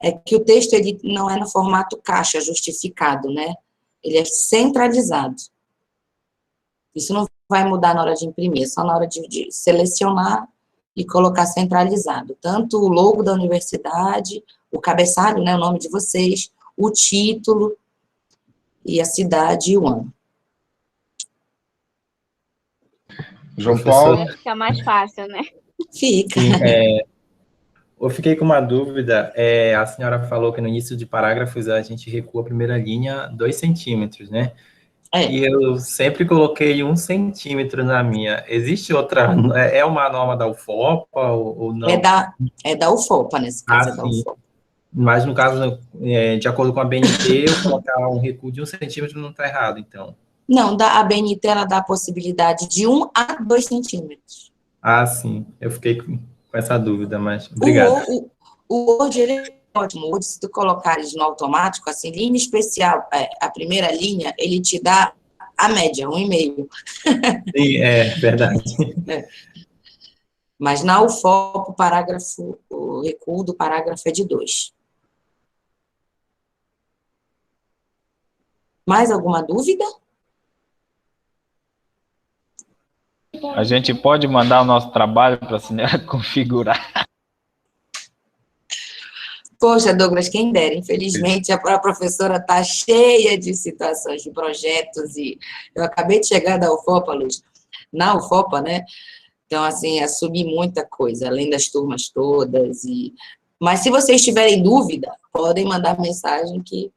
é que o texto ele não é no formato caixa justificado, né? Ele é centralizado. Isso não vai mudar na hora de imprimir, é só na hora de selecionar e colocar centralizado. Tanto o logo da universidade, o cabeçalho, né, o nome de vocês, o título e a cidade e o ano. João Paulo? Fica mais fácil, né? Fica. Sim, eu fiquei com uma dúvida. A senhora falou que no início de parágrafos a gente recua a primeira linha 2 centímetros, né? E eu sempre coloquei 1 centímetro na minha. Existe outra? É uma norma da UFOPA ou não? É da UFOPA, nesse caso, é da UFOPA. Mas no caso, de acordo com a BNT, eu colocar um recuo de 1 centímetro não está errado, então. Não, a BNT, ela dá a possibilidade de 1 a 2 centímetros. Sim. Eu fiquei com essa dúvida, mas obrigado. O Word, ele é ótimo. O Word, se tu colocares no automático, assim, linha especial, a primeira linha, ele te dá a média, 1,5. Sim, é verdade. Mas na UFOP, o recuo do parágrafo é de 2. Mais alguma dúvida? A gente pode mandar o nosso trabalho para a Cinera configurar. Poxa, Douglas, quem dera. Infelizmente, a professora está cheia de situações, de projetos, e eu acabei de chegar da UFOPA, Luz, na UFOPA, né? Então, assim, assumi muita coisa, além das turmas todas. Mas se vocês tiverem dúvida, podem mandar mensagem que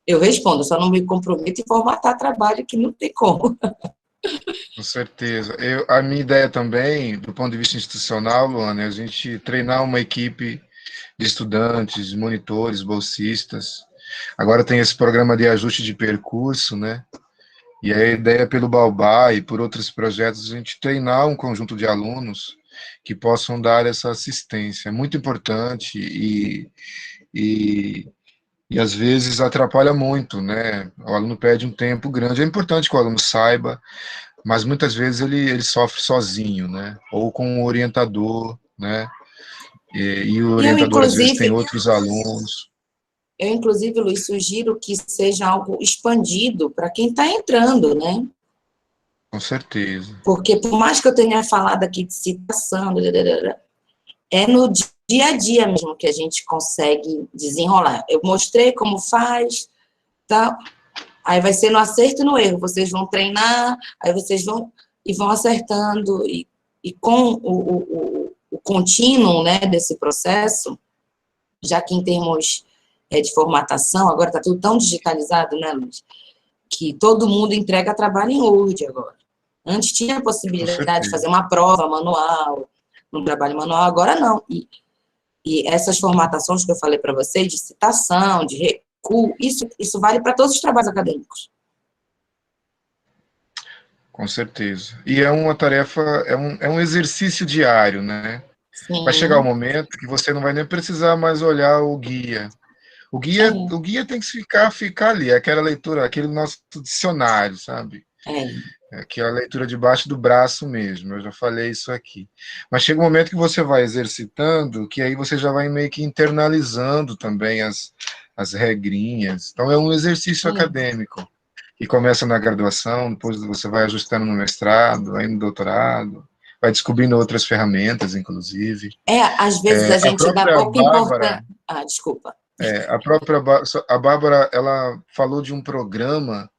eu respondo. Só não me comprometo em formatar trabalho, que não tem como. Com certeza. A minha ideia também, do ponto de vista institucional, Luana, é a gente treinar uma equipe de estudantes, monitores, bolsistas. Agora tem esse programa de ajuste de percurso, né? E a ideia pelo Baobá e por outros projetos, a gente treinar um conjunto de alunos que possam dar essa assistência. É muito importante e às vezes atrapalha muito, né? O aluno perde um tempo grande. É importante que o aluno saiba, mas muitas vezes ele sofre sozinho, né? Ou com um orientador, né? E o E eu, orientador às vezes tem inclusive, outros alunos. Luiz, sugiro que seja algo expandido para quem está entrando, né? Com certeza. Porque, por mais que eu tenha falado aqui de citação, é no dia a dia mesmo que a gente consegue desenrolar. Eu mostrei como faz, tal. Aí vai ser no acerto e no erro. Vocês vão treinar, aí vocês vão acertando. E com o contínuo, né, desse processo, já que em termos de formatação, agora está tudo tão digitalizado, né, Luiz? Que todo mundo entrega trabalho em Word agora. Antes tinha a possibilidade de fazer uma prova manual, um trabalho manual, agora não. E essas formatações que eu falei para vocês, de citação, de recuo, isso vale para todos os trabalhos acadêmicos. Com certeza. E é uma tarefa, é um exercício diário, né? Sim. Vai chegar o momento que você não vai nem precisar mais olhar o guia. O guia tem que ficar ali, aquela leitura, aquele nosso dicionário, sabe? Aquela leitura debaixo do braço mesmo, eu já falei isso aqui. Mas chega um momento que você vai exercitando, que aí você já vai meio que internalizando também as regrinhas. Então é um exercício acadêmico, que começa na graduação, depois você vai ajustando no mestrado, aí no doutorado, vai descobrindo outras ferramentas, inclusive. Às vezes a gente dá pouca importância. Desculpa. A Bárbara, ela falou de um programa,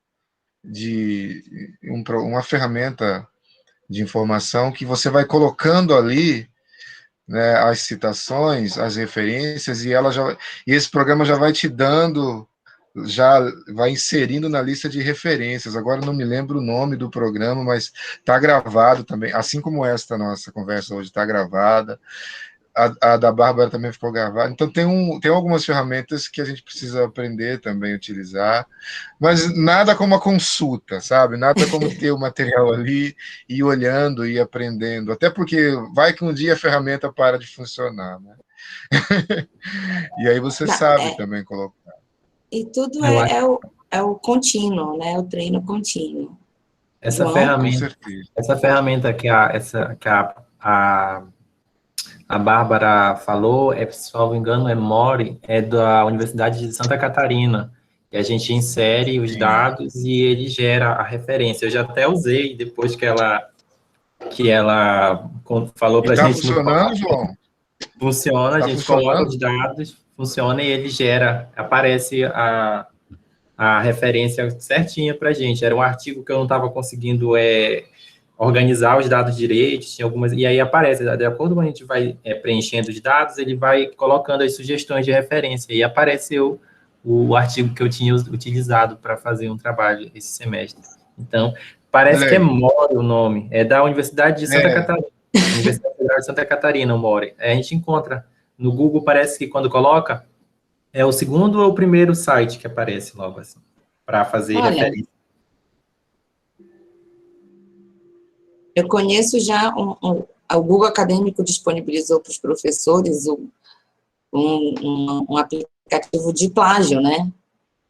uma ferramenta de informação que você vai colocando ali, né, as citações, as referências, e esse programa já vai te dando, já vai inserindo na lista de referências. Agora não me lembro o nome do programa, mas está gravado também, assim como esta nossa conversa hoje está gravada. A da Bárbara também ficou gravada. Então, tem algumas ferramentas que a gente precisa aprender também a utilizar, mas nada como a consulta, sabe? Nada como ter o material ali, e ir olhando e aprendendo. Até porque vai que um dia a ferramenta para de funcionar, né? E aí você sabe também colocar. E tudo é o contínuo, né? O treino contínuo. Essa ferramenta que a Bárbara falou, se não me engano, é Mori, é da Universidade de Santa Catarina. E a gente insere os dados e ele gera a referência. Eu já até usei depois que ela falou para a gente. Está funcionando, João? Funciona, a gente coloca os dados, funciona e ele aparece a referência certinha para a gente. Era um artigo que eu não estava conseguindo organizar os dados direito, tinha algumas, e aí aparece, de acordo com a gente vai preenchendo os dados, ele vai colocando as sugestões de referência, e apareceu o artigo que eu tinha utilizado para fazer um trabalho esse semestre. Então, parece que é Mori o nome, é da Universidade de Santa Catarina, Universidade Federal de Santa Catarina, o Mori. A gente encontra no Google, parece que quando coloca, é o segundo ou o primeiro site que aparece logo assim, para fazer referência. Eu conheço já o Google Acadêmico disponibilizou para os professores um aplicativo de plágio, né?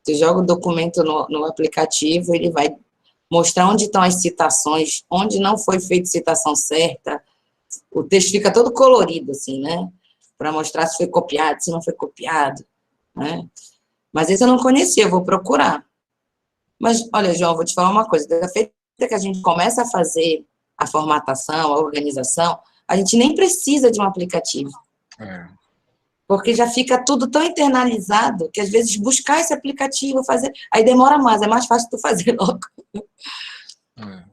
Você joga o documento no aplicativo, ele vai mostrar onde estão as citações, onde não foi feita citação certa, o texto fica todo colorido, assim, né? Para mostrar se foi copiado, se não foi copiado, né? Mas esse eu não conhecia, eu vou procurar. Mas, olha, João, vou te falar uma coisa, da feita que a gente começa a fazer a formatação, a organização, a gente nem precisa de um aplicativo. Porque já fica tudo tão internalizado que, às vezes, buscar esse aplicativo, fazer, aí demora mais, é mais fácil tu fazer logo.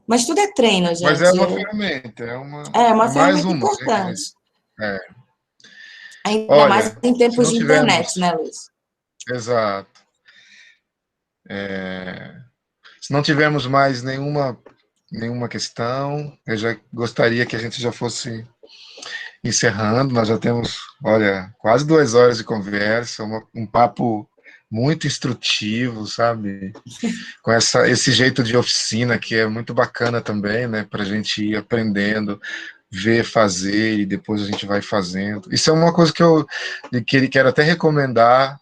Mas tudo é treino, gente. Mas é uma ferramenta, é uma mais ferramenta importante. Ainda Olha, mais em tempos de internet, né, Luiz? Exato. Se não tivermos mais nenhuma questão, eu já gostaria que a gente já fosse encerrando. Nós já temos, olha, quase 2 horas de conversa, um papo muito instrutivo, sabe? Com esse jeito de oficina que é muito bacana também, né? Para a gente ir aprendendo, ver, fazer, e depois a gente vai fazendo. Isso é uma coisa que eu quero até recomendar,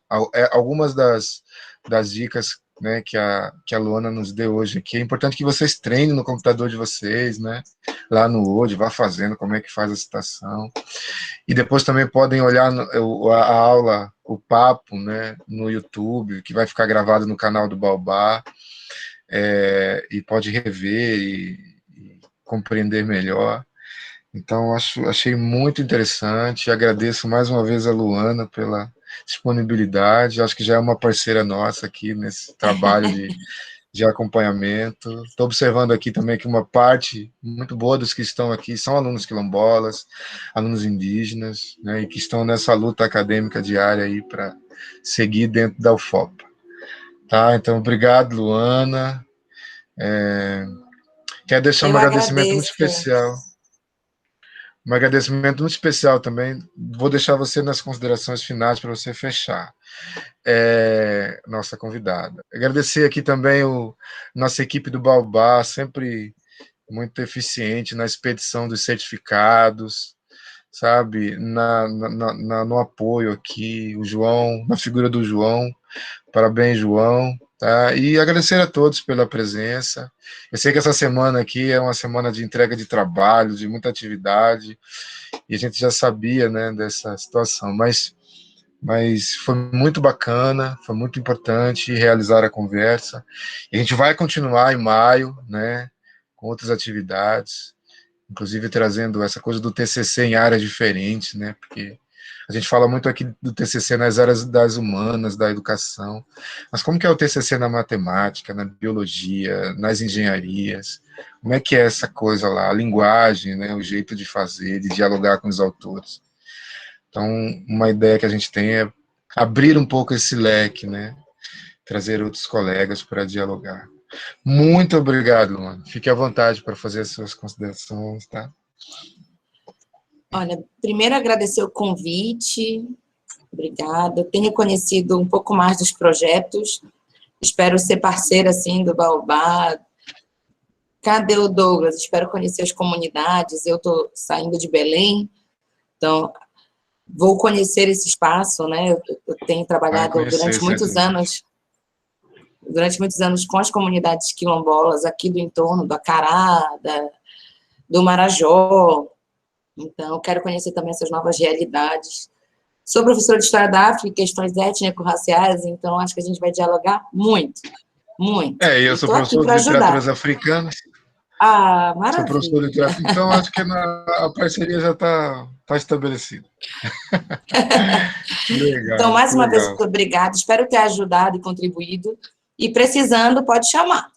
algumas das dicas, né, que a Luana nos deu hoje aqui. É importante que vocês treinem no computador de vocês, né, lá no Word, vá fazendo como é que faz a citação. E depois também podem olhar a aula, o papo, né, no YouTube, que vai ficar gravado no canal do Baobá, e pode rever e compreender melhor. Então, achei muito interessante. Agradeço mais uma vez a Luana pela disponibilidade. Acho que já é uma parceira nossa aqui nesse trabalho de acompanhamento. Estou observando aqui também que uma parte muito boa dos que estão aqui são alunos quilombolas, alunos indígenas, né, e que estão nessa luta acadêmica diária aí para seguir dentro da UFOPA. Tá? Então, obrigado, Luana. Quero deixar um agradecimento muito especial. Um agradecimento muito especial também. Vou deixar você nas considerações finais para você fechar. Nossa convidada. Agradecer aqui também nossa equipe do Baobá, sempre muito eficiente na expedição dos certificados, sabe? No apoio aqui, o João, na figura do João. Parabéns, João. Tá? E agradecer a todos pela presença. Eu sei que essa semana aqui é uma semana de entrega de trabalho, de muita atividade, e a gente já sabia, né, dessa situação, mas foi muito bacana, foi muito importante realizar a conversa. E a gente vai continuar em maio, né, com outras atividades, inclusive trazendo essa coisa do TCC em áreas diferentes, né, porque a gente fala muito aqui do TCC nas áreas das humanas, da educação, mas como que é o TCC na matemática, na biologia, nas engenharias? Como é que é essa coisa lá, a linguagem, né, o jeito de fazer, de dialogar com os autores? Então, uma ideia que a gente tem é abrir um pouco esse leque, né, trazer outros colegas para dialogar. Muito obrigado, Luana. Fique à vontade para fazer as suas considerações, tá? Olha, primeiro agradecer o convite, obrigada. Tenho conhecido um pouco mais dos projetos, espero ser parceira, assim, do Baobá. Cadê o Douglas? Espero conhecer as comunidades, eu estou saindo de Belém, então vou conhecer esse espaço, né? Eu tenho trabalhado durante muitos anos com as comunidades quilombolas aqui do entorno, do Acará, do Marajó. Então, eu quero conhecer também essas novas realidades. Sou professora de História da África e questões étnico-raciais, então acho que a gente vai dialogar muito, muito. Eu sou professor de literaturas africanas. Ah, maravilha. Sou professor de literatura, então acho que a parceria já está estabelecida. Legal, então, mais uma vez, muito obrigada. Espero ter ajudado e contribuído. E precisando, pode chamar.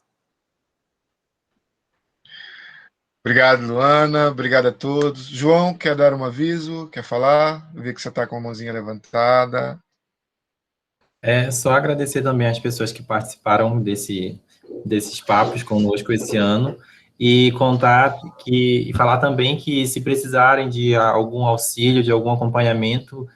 Obrigado, Luana. Obrigado a todos. João, quer dar um aviso? Quer falar? Eu vi que você está com a mãozinha levantada. Só agradecer também às pessoas que participaram desses papos conosco esse ano e falar também que se precisarem de algum auxílio, de algum acompanhamento,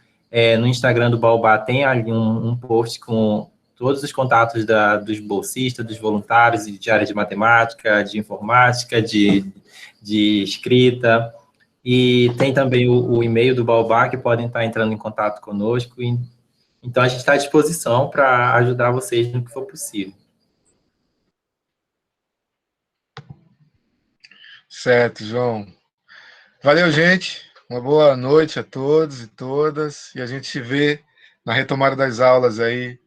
no Instagram do Baobá tem ali um post com todos os contatos dos bolsistas, dos voluntários de área de matemática, de informática, de escrita, E tem também o e-mail do Baobá, que podem estar entrando em contato conosco. Então, a gente está à disposição para ajudar vocês no que for possível. Certo, João. Valeu, gente. Uma boa noite a todos e todas. E a gente se vê na retomada das aulas aí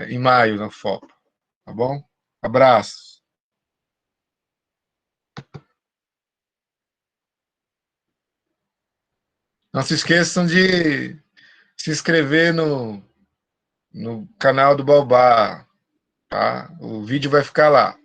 em maio, na FOPA. Tá bom? Abraço. Não se esqueçam de se inscrever no canal do Baobá, tá? O vídeo vai ficar lá.